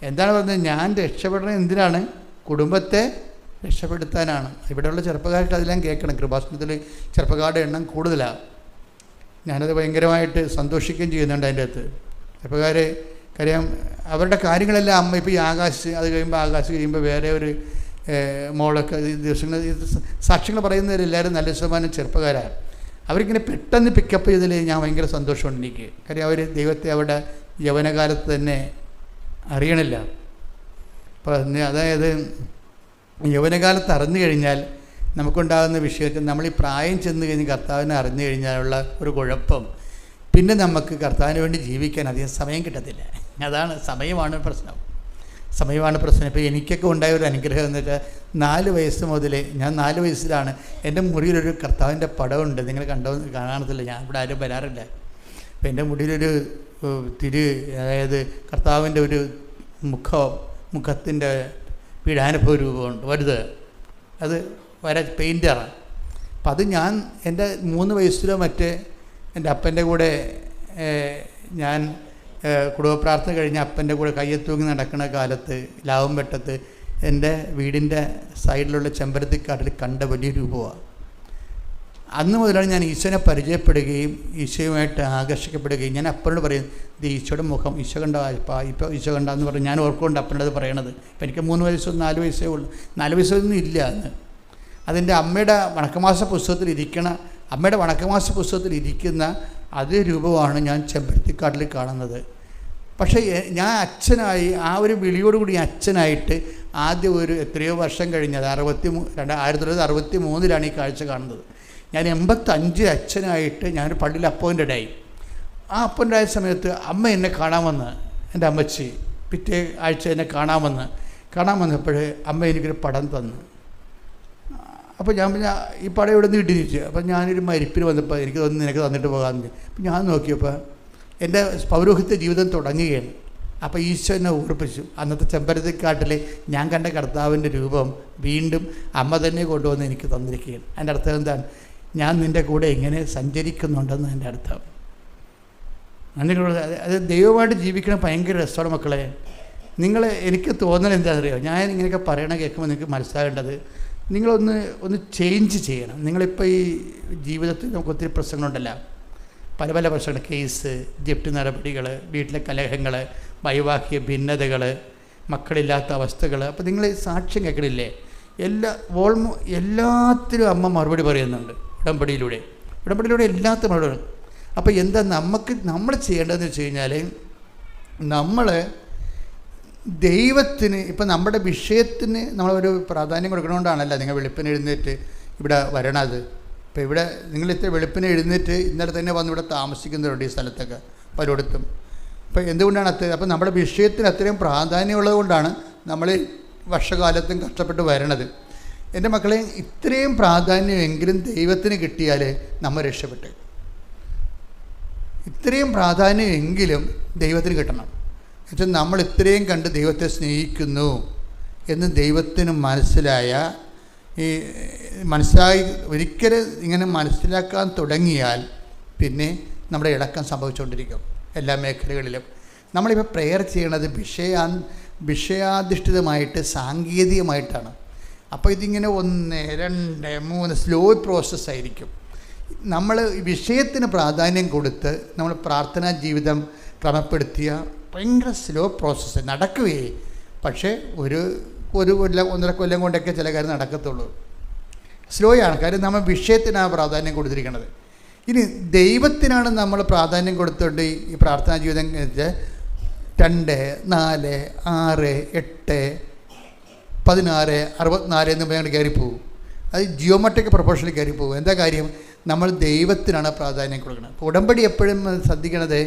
എന്താണ് പറഞ്ഞത്, ഞാൻ രക്ഷപ്പെടണം എന്തിനാണ്? കുടുംബത്തെ രക്ഷപ്പെടുത്താനാണ്. ഇവിടെയുള്ള ചെറുപ്പക്കാർക്ക് അതെല്ലാം കേൾക്കണം. കൃപാസനത്തിൽ ചെറുപ്പക്കാരുടെ എണ്ണം കൂടുതലാണ്. ഞാനത് ഭയങ്കരമായിട്ട് സന്തോഷിക്കുകയും ചെയ്യുന്നുണ്ട് അതിൻ്റെ അകത്ത്. ചെറുപ്പക്കാർ കാര്യം അവരുടെ കാര്യങ്ങളെല്ലാം അമ്മ ഇപ്പോൾ ഈ അത് കഴിയുമ്പോൾ വേറെ ഒരു മോളൊക്കെ ദിവസങ്ങൾ സാക്ഷ്യങ്ങൾ പറയുന്നവരെല്ലാവരും നല്ല ശതമാനം ചെറുപ്പക്കാരാണ്. അവരിങ്ങനെ പെട്ടെന്ന് പിക്കപ്പ് ചെയ്തതിൽ ഞാൻ ഭയങ്കര സന്തോഷമുണ്ട് എനിക്ക്. കാര്യം അവർ ദൈവത്തെ അവരുടെ യൗവനകാലത്ത് തന്നെ അറിയണില്ല. അപ്പം അതായത് യൗവനകാലത്ത് അറിഞ്ഞു കഴിഞ്ഞാൽ നമുക്കുണ്ടാകുന്ന വിഷയത്തിൽ നമ്മൾ ഈ പ്രായം ചെന്ന് കഴിഞ്ഞ് കർത്താവിനെ അറിഞ്ഞു കഴിഞ്ഞാലുള്ള ഒരു കുഴപ്പം, പിന്നെ നമുക്ക് കർത്താവിന് വേണ്ടി ജീവിക്കാൻ അധികം സമയം കിട്ടത്തില്ല. അതാണ് സമയമാണ് പ്രശ്നം. ഇപ്പോൾ എനിക്കൊക്കെ ഉണ്ടായ ഒരു അനുഗ്രഹം എന്ന് വെച്ചാൽ 4 വയസ്സ് മുതൽ, ഞാൻ 4 വയസ്സിലാണ് എൻ്റെ മുറിയിലൊരു കർത്താവിൻ്റെ പടമുണ്ട്. നിങ്ങൾ കാണത്തില്ല, ഞാൻ ഇവിടെ ആരും വരാറില്ല. അപ്പം എൻ്റെ മുടിയിലൊരു അതായത് കർത്താവിൻ്റെ ഒരു മുഖത്തിൻ്റെ പീഡാനുഭവ രൂപമുണ്ട് വലുത്, അത് പെയിൻറ്ററാണ്. അപ്പം അത് ഞാൻ എൻ്റെ 3 വയസ്സിലോ മറ്റേ എൻ്റെ അപ്പൻ്റെ കൂടെ ഞാൻ കുടുംബപ്രാർത്ഥന കഴിഞ്ഞ് അപ്പൻ്റെ കൂടെ കയ്യെത്തൂങ്ങി നടക്കുന്ന കാലത്ത് ലാവംപെട്ടത്ത് എൻ്റെ വീടിൻ്റെ സൈഡിലുള്ള ചെമ്പരത്തിക്കാട്ടിൽ കണ്ട വലിയ രൂപമാണ്. അന്ന് മുതലാണ് ഞാൻ ഈശോനെ പരിചയപ്പെടുകയും ഈശോയുമായിട്ട് ആകർഷിക്കപ്പെടുകയും ഞാൻ അപ്പനോട് പറയും, ഇത് ഈശോയുടെ മുഖം ഈശോ കണ്ട, ഇപ്പോൾ ഈശോ കണ്ടെന്ന് പറഞ്ഞ് ഞാൻ ഓർക്കുകൊണ്ട് അപ്പനോട് അത് പറയണത്. ഇപ്പം എനിക്ക് 3 വയസ്സോ 4 വയസ്സേ ഉള്ളൂ. 4 വയസ്സൊന്നും ഇല്ല അന്ന്. അതിൻ്റെ അമ്മയുടെ വണക്കമാസ പുസ്തകത്തിൽ ഇരിക്കുന്ന അതേ രൂപമാണ് ഞാൻ ചെമ്പരത്തിക്കാട്ടിൽ കാണുന്നത്. പക്ഷേ ഞാൻ അച്ഛനായി, ആ ഒരു വിളിയോടുകൂടി അച്ഛനായിട്ട് ആദ്യം ഒരു എത്രയോ വർഷം കഴിഞ്ഞത് 1963 ഈ കാഴ്ച കാണുന്നത്. ഞാൻ 85 അച്ഛനായിട്ട് ഞാനൊരു പള്ളിയിൽ അപ്പോയിൻ്റഡ് ആയി. ആ അപ്പോയിൻ്റഡ് ആയ സമയത്ത് അമ്മ എന്നെ കാണാൻ വന്ന്, എൻ്റെ അമ്മച്ചി പിറ്റേ ആഴ്ച എന്നെ കാണാൻ വന്നപ്പോൾ അമ്മ എനിക്കൊരു പടം തന്നു. അപ്പോൾ ഞാൻ ഈ പടം ഇവിടെ നിന്ന് ഇട്ടിരിച്ചു. അപ്പോൾ ഞാനൊരു മരിപ്പിന് വന്നപ്പോൾ എനിക്ക് തോന്നുന്നു നിനക്ക് തന്നിട്ട് പോകാമെന്ന്. അപ്പം ഞാൻ നോക്കിയപ്പോൾ എൻ്റെ പൗരോഹിത്യ ജീവിതം തുടങ്ങുകയാണ്. അപ്പോൾ ഈശോ എന്നെ ഓർപ്പിച്ചു, അന്നത്തെ ചെമ്പരത്തിക്കാട്ടിൽ ഞാൻ കണ്ട കർത്താവിൻ്റെ രൂപം വീണ്ടും അമ്മ തന്നെ കൊണ്ടുവന്ന് എനിക്ക് തന്നിരിക്കുകയാണ്. അതിൻ്റെ അർത്ഥം എന്താണ്? ഞാൻ നിൻ്റെ കൂടെ എങ്ങനെ സഞ്ചരിക്കുന്നുണ്ടെന്ന് എൻ്റെ അർത്ഥം. അത് ദൈവമായിട്ട് ജീവിക്കണം ഭയങ്കര രസമാണ് മക്കളെ. എനിക്ക് തോന്നൽ എന്താണെന്നറിയോ, ഞാൻ ഇങ്ങനെയൊക്കെ പറയണ കേൾക്കുമ്പോൾ നിങ്ങൾക്ക് മനസ്സിലാകേണ്ടത്, നിങ്ങളൊന്ന് ചേഞ്ച് ചെയ്യണം. നിങ്ങളിപ്പോൾ ഈ ജീവിതത്തിൽ നമുക്ക് ഒത്തിരി പ്രശ്നങ്ങളുണ്ടല്ലോ, പല പ്രശ്നങ്ങൾ, കേസ്, ജപ്തി നടപടികൾ, വീട്ടിലെ കലഹങ്ങൾ, വൈവാഹിക ഭിന്നതകൾ, മക്കളില്ലാത്ത അവസ്ഥകൾ. അപ്പോൾ നിങ്ങൾ സാക്ഷ്യം കേൾക്കണില്ലേ? എല്ലാത്തിനും അമ്മ മറുപടി പറയുന്നുണ്ട്. ഉടമ്പടിയിലൂടെ എല്ലാത്തും അവിടെ. അപ്പോൾ എന്താ നമ്മൾ ചെയ്യേണ്ടതെന്ന് വെച്ച് കഴിഞ്ഞാൽ, നമ്മൾ ദൈവത്തിന് ഇപ്പം നമ്മുടെ വിഷയത്തിന് നമ്മളൊരു പ്രാധാന്യം കൊടുക്കണോണ്ടാണല്ലോ നിങ്ങൾ വെളുപ്പിന് എഴുന്നേറ്റ് ഇവിടെ വരണത്. ഇപ്പോൾ ഇവിടെ നിങ്ങൾ ഇത്ര വെളുപ്പിന് എഴുന്നേറ്റ് ഇന്നലെ തന്നെ വന്ന് ഇവിടെ താമസിക്കുന്നവരുണ്ട് ഈ സ്ഥലത്തൊക്കെ പലയിടത്തും. അപ്പോൾ എന്തുകൊണ്ടാണ് അപ്പോൾ നമ്മുടെ വിഷയത്തിന് അത്രയും പ്രാധാന്യമുള്ളത് കൊണ്ടാണ് നമ്മൾ വർഷകാലത്തും കഷ്ടപ്പെട്ട് വരണത്. എൻ്റെ മക്കളെ, ഇത്രയും പ്രാധാന്യമെങ്കിലും ദൈവത്തിന് കിട്ടിയാൽ നമ്മൾ രക്ഷപ്പെട്ടു. ഇത്രയും പ്രാധാന്യമെങ്കിലും ദൈവത്തിന് കിട്ടണം. എന്നുവെച്ചാൽ നമ്മൾ ഇത്രയും കണ്ട് ദൈവത്തെ സ്നേഹിക്കുന്നു എന്ന് ദൈവത്തിന് മനസ്സിലായി ഒരിക്കലും ഇങ്ങനെ മനസ്സിലാക്കാൻ തുടങ്ങിയാൽ പിന്നെ നമ്മുടെ ഇളക്കം സംഭവിച്ചുകൊണ്ടിരിക്കും എല്ലാ മേഖലകളിലും. നമ്മളിപ്പോൾ പ്രെയർ ചെയ്യണത് വിഷയാധിഷ്ഠിതമായിട്ട് സാങ്കേതികമായിട്ടാണ്. അപ്പോൾ ഇതിങ്ങനെ 1, 2, 3 സ്ലോ പ്രോസസ്സായിരിക്കും. നമ്മൾ വിഷയത്തിന് പ്രാധാന്യം കൊടുത്ത് നമ്മൾ പ്രാർത്ഥനാ ജീവിതം ക്രമപ്പെടുത്തിയ ഭയങ്കര സ്ലോ പ്രോസസ്സ് നടക്കുകയേ. പക്ഷേ ഒരു കൊല്ലം 1.5 കൊല്ലം കൊണ്ടൊക്കെ ചില കാര്യം നടക്കത്തുള്ളൂ. സ്ലോയാണ്. കാര്യം നമ്മൾ വിഷയത്തിനാണ് പ്രാധാന്യം കൊടുത്തിരിക്കുന്നത്. ഇനി ദൈവത്തിനാണ് നമ്മൾ പ്രാധാന്യം കൊടുത്തുകൊണ്ട് ഈ പ്രാർത്ഥനാ ജീവിതം 2, 4, 6, 8, 16, 64 എന്ന് പറഞ്ഞാൽ കയറിപ്പോവും. അത് ജിയോമെട്രിക് പ്രൊപ്പോർഷനിൽ കയറിപ്പോവും. എന്താ കാര്യം? നമ്മൾ ദൈവത്തിനാണ് പ്രാധാന്യം കൊടുക്കുന്നത്. അപ്പോൾ ഉടമ്പടി എപ്പോഴും ശ്രദ്ധിക്കണത്,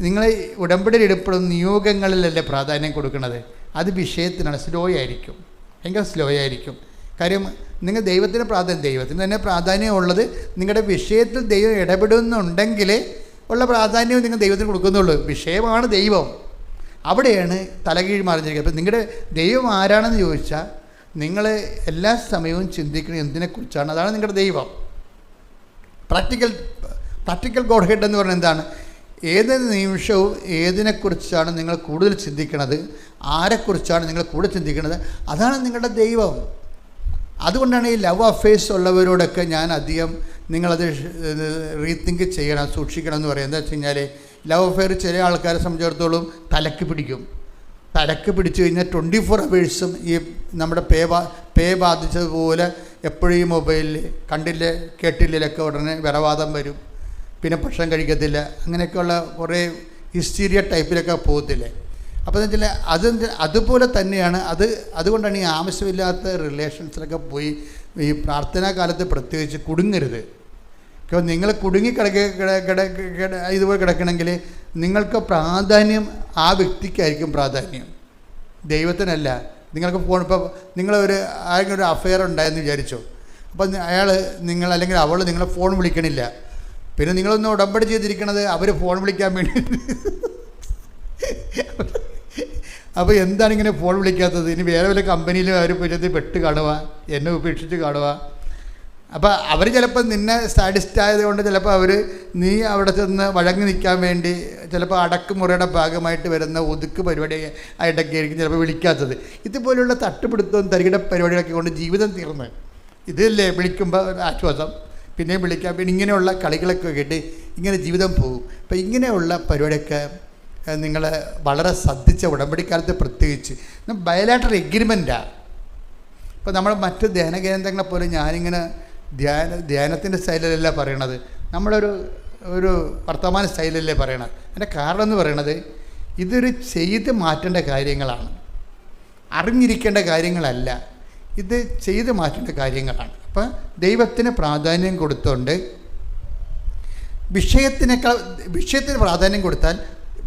നിങ്ങൾ ഉടമ്പടിയിൽ എടുപ്പോഴും നിയോഗങ്ങളിലല്ലേ പ്രാധാന്യം കൊടുക്കുന്നത്. അത് വിഷയത്തിനാണ്. സ്ലോ ആയിരിക്കും, ഭയങ്കര സ്ലോ ആയിരിക്കും. കാര്യം നിങ്ങൾ ദൈവത്തിന് തന്നെ പ്രാധാന്യമുള്ളത് നിങ്ങളുടെ വിഷയത്തിൽ ദൈവം ഇടപെടുന്നുണ്ടെങ്കിൽ ഉള്ള പ്രാധാന്യവും നിങ്ങൾ ദൈവത്തിന് കൊടുക്കുന്നുള്ളൂ. വിഷയമാണ് ദൈവം. അവിടെയാണ് തലകീഴ് മറിഞ്ഞിരിക്കുന്നത്. അപ്പോൾ നിങ്ങളുടെ ദൈവം ആരാണെന്ന് ചോദിച്ചാൽ നിങ്ങൾ എല്ലാ സമയവും ചിന്തിക്കുന്നത് എന്തിനെക്കുറിച്ചാണ്. അതാണ് നിങ്ങളുടെ ദൈവം. പ്രാക്ടിക്കൽ ഗോഡ് ഹെഡ് എന്ന് പറയുന്നത് എന്താണ്? ഏത് നിമിഷവും ഏതിനെക്കുറിച്ചാണ് നിങ്ങൾ കൂടുതൽ ചിന്തിക്കുന്നത്, ആരെക്കുറിച്ചാണ് നിങ്ങൾ കൂടുതൽ ചിന്തിക്കുന്നത്, അതാണ് നിങ്ങളുടെ ദൈവം. അതുകൊണ്ടാണ് ഈ ലവ് അഫെയർസ് ഉള്ളവരോടൊക്കെ ഞാൻ അധികം നിങ്ങളത് റീതിങ്ക് ചെയ്യണം, സൂക്ഷിക്കണം എന്ന് പറയുന്നത്. എന്താ വെച്ച് കഴിഞ്ഞാൽ ലവ് അഫെയർ ചില ആൾക്കാരെ സംബന്ധിച്ചിടത്തോളം തലക്ക് പിടിച്ചു കഴിഞ്ഞാൽ 24 hours ഈ നമ്മുടെ പേ ബാധിച്ചതുപോലെ എപ്പോഴും ഈ മൊബൈലിൽ കണ്ടില്ലേ കേട്ടില്ലൊക്കെ ഉടനെ വിറവാദം വരും, പിന്നെ ഭക്ഷണം കഴിക്കത്തില്ല, അങ്ങനെയൊക്കെയുള്ള കുറേ ഹിസ്റ്റീരിയ ടൈപ്പിലൊക്കെ പോകത്തില്ലേ. അപ്പോൾ എന്ന് വെച്ചാൽ അതുപോലെ തന്നെയാണ് അതുകൊണ്ടാണ് ഈ ആവശ്യമില്ലാത്ത റിലേഷൻസിലൊക്കെ പോയി ഈ പ്രാർത്ഥനാ കാലത്ത് പ്രത്യേകിച്ച് കുടുങ്ങരുത്. നിങ്ങൾ കുടുങ്ങി ഇതുപോലെ കിടക്കണമെങ്കിൽ നിങ്ങൾക്ക് പ്രാധാന്യം ആ വ്യക്തിക്കായിരിക്കും പ്രാധാന്യം, ദൈവത്തിനല്ല. നിങ്ങൾക്ക് ഫോൺ ഇപ്പോൾ ആരെങ്കിലും ഒരു അഫെയർ ഉണ്ടായെന്ന് വിചാരിച്ചോ, അപ്പം നിങ്ങൾ അല്ലെങ്കിൽ അവൾ നിങ്ങളെ ഫോൺ വിളിക്കണില്ല, പിന്നെ നിങ്ങളൊന്ന് ഉടമ്പടി ചെയ്തിരിക്കണത് അവർ ഫോൺ വിളിക്കാൻ വേണ്ടി. അപ്പോൾ എന്താണ് ഇങ്ങനെ ഫോൺ വിളിക്കാത്തത്? ഇനി വേറെ വല്ല കമ്പനിയിലും അവർ പോയി പെട്ട് കാണുക, എന്നെ ഉപേക്ഷിച്ച് കാണുക. അപ്പോൾ അവർ ചിലപ്പോൾ നിന്നെ സാഡിസ്റ്റ് ആയതുകൊണ്ട് ചിലപ്പോൾ നീ അവിടെ ചെന്ന് വഴങ്ങി നിൽക്കാൻ വേണ്ടി ചിലപ്പോൾ അടക്കുമുറയുടെ ഭാഗമായിട്ട് വരുന്ന ഒതുക്ക് പരിപാടി ആയിട്ടൊക്കെ ആയിരിക്കും ചിലപ്പോൾ വിളിക്കാത്തത്. ഇതുപോലെയുള്ള തട്ടുപിടുത്തവും തരികിട പരിപാടികളൊക്കെ കൊണ്ട് ജീവിതം തീർന്ന് ഇതല്ലേ വിളിക്കുമ്പോൾ ഒരു ആശ്വാസം, പിന്നെയും വിളിക്കാം, പിന്നെ ഇങ്ങനെയുള്ള കളികളൊക്കെ കേട്ട് ഇങ്ങനെ ജീവിതം പോകും. അപ്പോൾ ഇങ്ങനെയുള്ള പരിപാടിയൊക്കെ നിങ്ങൾ വളരെ ശ്രദ്ധിച്ച ഉടമ്പടിക്കാലത്ത് പ്രത്യേകിച്ച് ബയലാറ്ററൽ എഗ്രിമെൻറ്റാണ്. ഇപ്പോൾ നമ്മൾ മറ്റ് ധ്യാനകേന്ദ്രങ്ങളെ പോലെ ഞാനിങ്ങനെ ധ്യാനത്തിൻ്റെ സ്റ്റൈലിലല്ല പറയണത്, നമ്മളൊരു വർത്തമാന സ്റ്റൈലല്ലേ പറയണത്. അതിൻ്റെ കാരണം എന്ന് പറയണത് ഇതൊരു ചെയ്ത് മാറ്റേണ്ട കാര്യങ്ങളാണ്, അറിഞ്ഞിരിക്കേണ്ട കാര്യങ്ങളല്ല, ഇത് ചെയ്ത് മാറ്റേണ്ട കാര്യങ്ങളാണ്. അപ്പോൾ ദൈവത്തിന് പ്രാധാന്യം കൊടുത്തുകൊണ്ട് വിഷയത്തിന് പ്രാധാന്യം കൊടുത്താൽ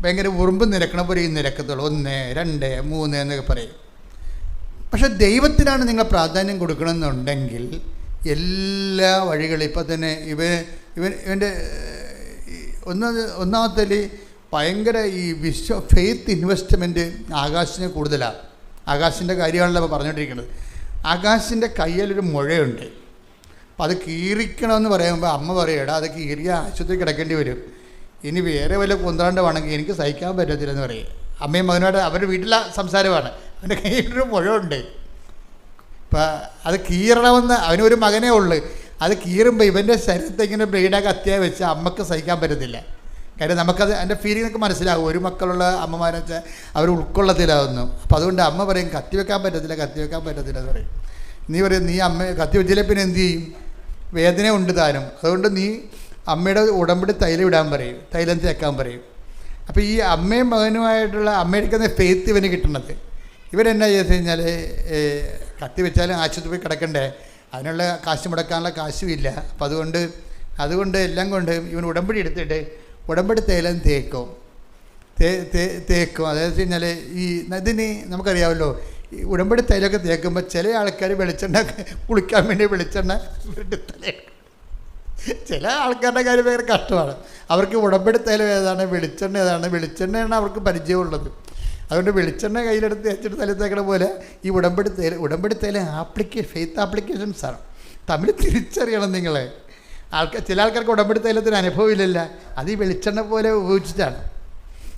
ഭയങ്കര ഉറുമ്പ് നിരക്കണ പോലെ ഈ നിരക്കത്തുള്ളൂ, 1, 2, 3 എന്നൊക്കെ പറയും. പക്ഷെ ദൈവത്തിനാണ് നിങ്ങൾ പ്രാധാന്യം കൊടുക്കണമെന്നുണ്ടെങ്കിൽ എല്ലാ വഴികളും ഇപ്പം തന്നെ ഇവൻ്റെ ഒന്നാമത്തെ ഭയങ്കര ഈ ഫെയ്ത്ത് ഇൻവെസ്റ്റ്മെൻറ്റ് ആകാശിന് കൂടുതലാണ്. ആകാശിൻ്റെ കാര്യമാണല്ലോ ഇപ്പോൾ പറഞ്ഞുകൊണ്ടിരിക്കുന്നത്. ആകാശിൻ്റെ കയ്യിലൊരു മുഴയുണ്ട്. അപ്പോൾ അത് കീറിക്കണമെന്ന് പറയുമ്പോൾ അമ്മ പറയും, എടാ അത് കീറിയ ആശുപത്രി കിടക്കേണ്ടി വരും, ഇനി വേറെ വല്ല കൊന്താണ്ടമാണെങ്കിൽ എനിക്ക് സഹിക്കാൻ പറ്റത്തില്ലെന്ന് പറയും. അമ്മയും മകനോട് അവരുടെ വീട്ടിലെ സംസാരമാണ്. അവൻ്റെ കയ്യിലൊരു മുഴയുണ്ട്. ഇപ്പം അത് കീറണമെന്ന് അവനൊരു മകനേ ഉള്ളു. അത് കീറുമ്പോൾ ഇവൻ്റെ ശരീരത്തെ ഇങ്ങനെ ബ്ലേഡൊക്കെ അത്യാ വെച്ച് അമ്മക്ക് സഹിക്കാൻ പറ്റത്തില്ല. കാര്യം നമുക്കത് എൻ്റെ ഫീലിങ്ങൊക്കെ മനസ്സിലാകും. ഒരു മക്കളുള്ള അമ്മമാരെ വെച്ചാൽ അവർ ഉൾക്കൊള്ളത്തിലാവുന്നു. അപ്പോൾ അതുകൊണ്ട് അമ്മ പറയും കത്തി വെക്കാൻ പറ്റത്തില്ല എന്ന് പറയും. നീ പറയും നീ അമ്മ കത്തി വെച്ചില്ലേ പിന്നെ എന്ത് ചെയ്യും? വേദന ഉണ്ട് താനും. അതുകൊണ്ട് നീ അമ്മയുടെ ഉടമ്പടി തൈലം ഇടാൻ പറയും, തൈലം തേക്കാൻ പറയും. അപ്പോൾ ഈ അമ്മയും മകനുമായിട്ടുള്ള അമ്മയെടുക്കുന്ന ഫെയ്ത്ത് ഇവന് കിട്ടണത്. ഇവരെന്നാ ചെയ്ത് കഴിഞ്ഞാൽ കത്തി വെച്ചാലും ആശുപത്രി പോയി കിടക്കണ്ടേ, അതിനുള്ള കാശ് മുടക്കാനുള്ള കാശും ഇല്ല. അപ്പം അതുകൊണ്ട് എല്ലാം കൊണ്ട് ഇവൻ ഉടമ്പടി എടുത്തിട്ട് ഉടമ്പടി തൈലം തേക്കും. അതായത് കഴിഞ്ഞാൽ ഈ ഇതിന് നമുക്കറിയാമല്ലോ, ഈ ഉടമ്പടി തൈലമൊക്കെ തേക്കുമ്പോൾ ചില ആൾക്കാർ വെളിച്ചെണ്ണ കുളിക്കാൻ വേണ്ടി വെളിച്ചെണ്ണ ചില ആൾക്കാരുടെ കാര്യം ഭയങ്കര കഷ്ടമാണ്. അവർക്ക് ഉടമ്പടി തൈലം ഏതാണ്, വെളിച്ചെണ്ണ ഏതാണ്, വെളിച്ചെണ്ണയാണ് അവർക്ക് പരിചയമുള്ളത്. അതുകൊണ്ട് വെളിച്ചെണ്ണ കയ്യിലെടുത്ത് തേച്ചിട്ട് തലത്തേക്കണ പോലെ ഈ ഉടമ്പടി തൈലം ഫെയ്ത്ത് ആപ്ലിക്കേഷൻസാണ്. തമ്മിൽ തിരിച്ചറിയണം നിങ്ങൾ. ചില ആൾക്കാർക്ക് ഉടമ്പടി തൈലത്തിന് അനുഭവമില്ലല്ല, അത് ഈ വെളിച്ചെണ്ണ പോലെ ഉപയോഗിച്ചിട്ടാണ്.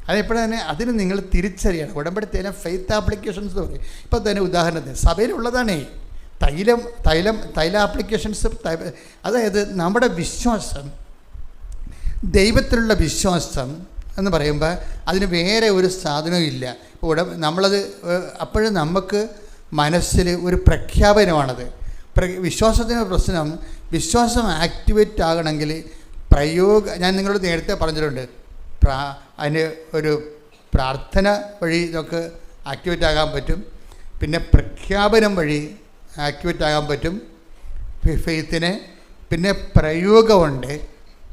അതെപ്പോഴും തന്നെ അതിന് നിങ്ങൾ തിരിച്ചറിയണം. ഉടമ്പടി തൈലം ഫെയ്ത്ത് ആപ്ലിക്കേഷൻസ് എന്ന് പറയും. ഇപ്പോൾ തന്നെ ഉദാഹരണത്തിന് സഭയിലുള്ളതാണേ തൈല ആപ്ലിക്കേഷൻസ്. അതായത് നമ്മുടെ വിശ്വാസം, ദൈവത്തിലുള്ള വിശ്വാസം എന്ന് പറയുമ്പോൾ അതിന് വേറെ ഒരു സാധനവും ഇല്ല. നമ്മളത് അപ്പോഴും നമുക്ക് മനസ്സിൽ ഒരു പ്രഖ്യാപനമാണത്. വിശ്വാസത്തിന് പ്രശ്നം, വിശ്വാസം ആക്ടിവേറ്റ് ആകണമെങ്കിൽ ഞാൻ നിങ്ങളോട് നേരത്തെ പറഞ്ഞിട്ടുണ്ട്, അതിന് ഒരു പ്രാർത്ഥന വഴി നമുക്ക് ആക്ടിവേറ്റ് ആകാൻ പറ്റും, പിന്നെ പ്രഖ്യാപനം വഴി ആക്ടിവേറ്റ് ആകാൻ പറ്റും ഫെയ്ത്തിനെ, പിന്നെ പ്രയോഗമുണ്ട്,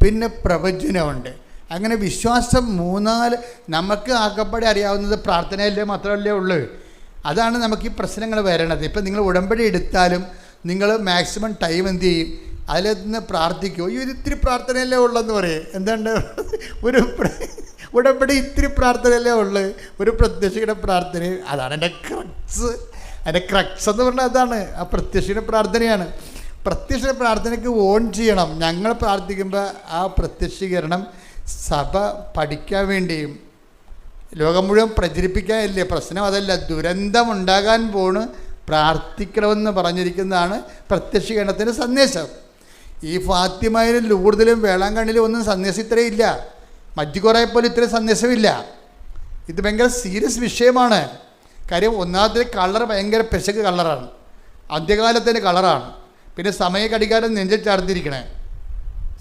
പിന്നെ പ്രവചനമുണ്ട്. അങ്ങനെ വിശ്വാസം 3-4 നമുക്ക് ആക്കപ്പാടെ അറിയാവുന്നത് പ്രാർത്ഥനയല്ലേ മാത്രമല്ലേ ഉള്ളൂ. അതാണ് നമുക്ക് ഈ പ്രശ്നങ്ങൾ വരണത്. ഇപ്പം നിങ്ങൾ ഉടമ്പടി എടുത്താലും നിങ്ങൾ മാക്സിമം ടൈം എന്ത് ചെയ്യും, അതിൽ നിന്ന് പ്രാർത്ഥിക്കുമോ, ഈ ഇത്തിരി പ്രാർത്ഥനയല്ലേ ഉള്ളെന്ന് പറയും. എന്താണ് ഉടമ്പടി ഇത്തിരി പ്രാർത്ഥനയല്ലേ ഉള്ളു, ഒരു പ്രത്യക്ഷയുടെ പ്രാർത്ഥന. അതാണ് എൻ്റെ ക്രക്സ് എന്ന് പറഞ്ഞാൽ അതാണ്, ആ പ്രത്യക്ഷയുടെ പ്രാർത്ഥനയാണ്. പ്രത്യക്ഷ പ്രാർത്ഥനയ്ക്ക് ഓൺ ചെയ്യണം. ഞങ്ങൾ പ്രാർത്ഥിക്കുമ്പോൾ ആ പ്രത്യക്ഷീകരണം സഭ പഠിക്കാൻ വേണ്ടിയും ലോകം മുഴുവൻ പ്രചരിപ്പിക്കാനല്ലേ. പ്രശ്നം അതല്ല, ദുരന്തമുണ്ടാകാൻ പോണ് പ്രാർത്ഥിക്കണമെന്ന് പറഞ്ഞിരിക്കുന്നതാണ് പ്രത്യക്ഷീകരണത്തിൻ്റെ സന്ദേശം. ഈ ഫാത്തിമയിലും ലൂർദിലും വേളാങ്കണ്ണിലും ഒന്നും സന്ദേശം ഇത്രയില്ല, മജ്ജിക്കോറയെ പോലെ ഇത്രയും സന്ദേശമില്ല. ഇത് ഭയങ്കര സീരിയസ് വിഷയമാണ്. കാര്യം ഒന്നാമത്തെ കളർ ഭയങ്കര പെശക് കളറാണ്, അന്ത്യകാലത്തിൻ്റെ കളറാണ്. പിന്നെ സമയഘടികാരം നെഞ്ചിൽ ചേർത്തിരിക്കണേ,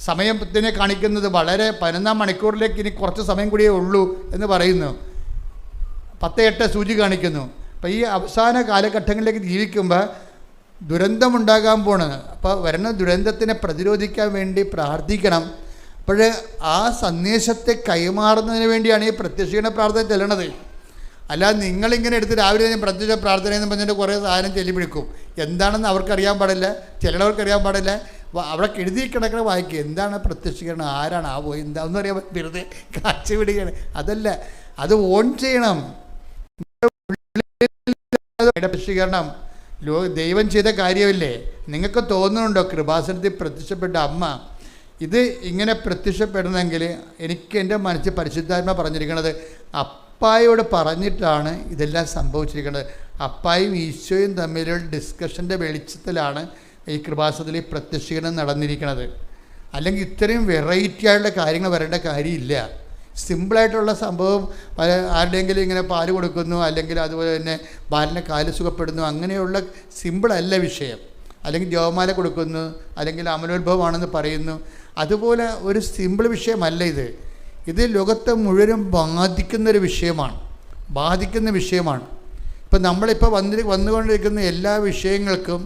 സമയത്തിനെ കാണിക്കുന്നത് വളരെ 11 മണിക്കൂറിലേക്ക് ഇനി കുറച്ച് സമയം കൂടിയേ ഉള്ളൂ എന്ന് പറയുന്നു. 10:08 സൂചി കാണിക്കുന്നു. അപ്പോൾ ഈ അവസാന കാലഘട്ടങ്ങളിലേക്ക് ജീവിക്കുമ്പോൾ ദുരന്തമുണ്ടാകാൻ പോണത്. അപ്പോൾ വരുന്ന ദുരന്തത്തിനെ പ്രതിരോധിക്കാൻ വേണ്ടി പ്രാർത്ഥിക്കണം. അപ്പോൾ ആ സന്ദേശത്തെ കൈമാറുന്നതിന് വേണ്ടിയാണ് ഈ പ്രത്യക്ഷീകരണ പ്രാർത്ഥന ചെല്ലണത്. അല്ലാതെ നിങ്ങളിങ്ങനെ എടുത്ത് രാവിലെ ഞാൻ പ്രത്യക്ഷ പ്രാർത്ഥന എന്ന് പറഞ്ഞിട്ട് കുറേ സാധനം ചെല്ലിപ്പിടിക്കും. എന്താണെന്ന് അവർക്കറിയാൻ പാടില്ല, ചിലവർക്കറിയാൻ പാടില്ല. അവിടെ എഴുതി കിടക്കണ വായിക്കുക, എന്താണ് പ്രത്യക്ഷീകരണം, ആരാണ് ആ പോയി, എന്താണെന്ന് അറിയാൻ വെറുതെ കാഴ്ച വിടുകയാണ്. അതല്ല, അത് ഓൺ ചെയ്യണം. പ്രത്യക്ഷീകരണം ദൈവം ചെയ്ത കാര്യമില്ലേ. നിങ്ങൾക്ക് തോന്നുന്നുണ്ടോ കൃപാസനത്തിൽ പ്രത്യക്ഷപ്പെട്ട അമ്മ ഇത് ഇങ്ങനെ പ്രത്യക്ഷപ്പെടണമെങ്കിൽ എനിക്ക് എൻ്റെ മനസ്സിൽ പരിശുദ്ധാത്മ പറഞ്ഞിരിക്കുന്നത് അപ്പായോട് പറഞ്ഞിട്ടാണ് ഇതെല്ലാം സംഭവിച്ചിരിക്കുന്നത്. അപ്പായും ഈശോയും തമ്മിലുള്ള ഡിസ്കഷൻ്റെ വെളിച്ചത്തിലാണ് ഈ കൃപാസനത്തിൽ ഈ പ്രത്യക്ഷീകരണം നടന്നിരിക്കുന്നത്. അല്ലെങ്കിൽ ഇത്രയും വെറൈറ്റി ആയിട്ടുള്ള കാര്യങ്ങൾ വരേണ്ട കാര്യമില്ല. സിമ്പിളായിട്ടുള്ള സംഭവം, ആരുടെയെങ്കിലും ഇങ്ങനെ പാല് കൊടുക്കുന്നു, അല്ലെങ്കിൽ അതുപോലെ തന്നെ ബാലിൻ്റെ കാല് സുഖപ്പെടുന്നു, അങ്ങനെയുള്ള സിമ്പിളല്ല വിഷയം. അല്ലെങ്കിൽ ജപമാല കൊടുക്കുന്നു, അല്ലെങ്കിൽ അമലോത്ഭവമാണെന്ന് പറയുന്നു, അതുപോലെ ഒരു സിമ്പിൾ വിഷയമല്ല ഇത്. ഇത് ലോകത്തെ മുഴുവനും ബാധിക്കുന്നൊരു വിഷയമാണ്, ഇപ്പം നമ്മളിപ്പോൾ വന്നുകൊണ്ടിരിക്കുന്ന എല്ലാ വിഷയങ്ങൾക്കും.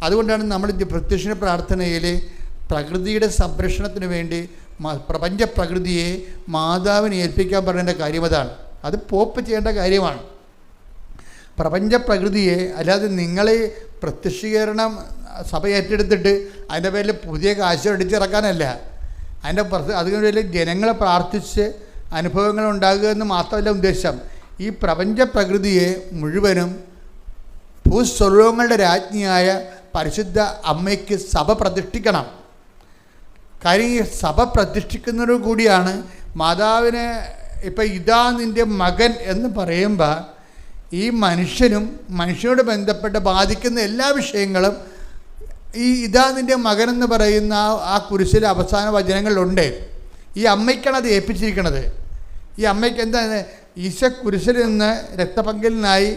അതുകൊണ്ടാണ് നമ്മൾ പ്രത്യക്ഷ പ്രാർത്ഥനയിൽ പ്രകൃതിയുടെ സംരക്ഷണത്തിന് വേണ്ടി പ്രപഞ്ച പ്രകൃതിയെ മാതാവിനെ ഏൽപ്പിക്കാൻ പറയേണ്ട കാര്യം അതാണ്. അത് പോപ്പ് ചെയ്യേണ്ട കാര്യമാണ്. പ്രപഞ്ച പ്രകൃതിയെ, അല്ലാതെ നിങ്ങളെ പ്രത്യക്ഷീകരണം സഭ ഏറ്റെടുത്തിട്ട് അതിൻ്റെ പേരിൽ പുതിയ കാശ് അടിച്ചിറക്കാനല്ല. അതിൻ്റെ പേരിൽ ജനങ്ങളെ പ്രാർത്ഥിച്ച് അനുഭവങ്ങൾ ഉണ്ടാകുക എന്ന് മാത്രമല്ല ഉദ്ദേശം. ഈ പ്രപഞ്ച പ്രകൃതിയെ മുഴുവനും ഭൂസ്വർഗങ്ങളുടെ രാജ്ഞിയായ പരിശുദ്ധ അമ്മയ്ക്ക് സഭ പ്രതിഷ്ഠിക്കണം. കാര്യം ഈ സഭ പ്രതിഷ്ഠിക്കുന്നതോടു കൂടിയാണ് മാതാവിനെ ഇപ്പം ഇതാ നിൻ്റെ മകൻ എന്ന് പറയുമ്പോൾ ഈ മനുഷ്യനോട് ബന്ധപ്പെട്ട് ബാധിക്കുന്ന എല്ലാ വിഷയങ്ങളും ഈ ഇതാ നിൻ്റെ മകൻ എന്ന് പറയുന്ന ആ കുരിശിലെ അവസാന വചനങ്ങളിലുണ്ട്. ഈ അമ്മയ്ക്കാണ് അത് ഏൽപ്പിച്ചിരിക്കുന്നത്. ഈ അമ്മയ്ക്ക് എന്താണ്, ഈശോ കുരിശിൽ നിന്ന് രക്തപങ്കിലിനായി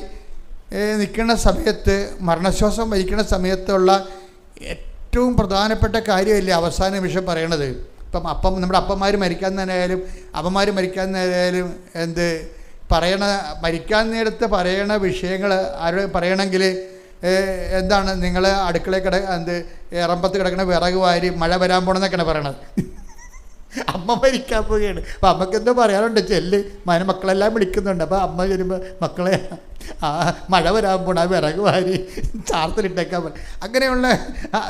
നിൽക്കുന്ന സമയത്ത്, മരണശ്വാസം വഹിക്കുന്ന സമയത്തുള്ള ഏറ്റവും പ്രധാനപ്പെട്ട കാര്യമല്ലേ അവസാന നിമിഷം പറയണത്. ഇപ്പം നമ്മുടെ അപ്പന്മാർ മരിക്കാൻ തന്നെയായാലും അമ്മമാർ മരിക്കാൻ തന്നെയായാലും മരിക്കാൻ നേരത്ത് പറയണ വിഷയങ്ങൾ ആരോട് പറയണമെങ്കിൽ എന്താണ്, നിങ്ങൾ അടുക്കളയിൽ എറമ്പത്ത് കിടക്കണ വിറക് വാരി മഴ വരാൻ പോകണമെന്നൊക്കെയാണ് പറയണത്. അമ്മ മരിക്കാൻ പോവുകയാണ്. അപ്പം അമ്മക്ക് എന്തോ പറയാറുണ്ട്, ചെല്ല് മക്കളെല്ലാം വിളിക്കുന്നുണ്ട്. അപ്പോൾ അമ്മ വരുമ്പോൾ മക്കളെ മഴ വരാൻ പോണ വിറക് വാരി ചാർത്തിലിട്ടേക്കാൻ പറയും. അങ്ങനെയുള്ള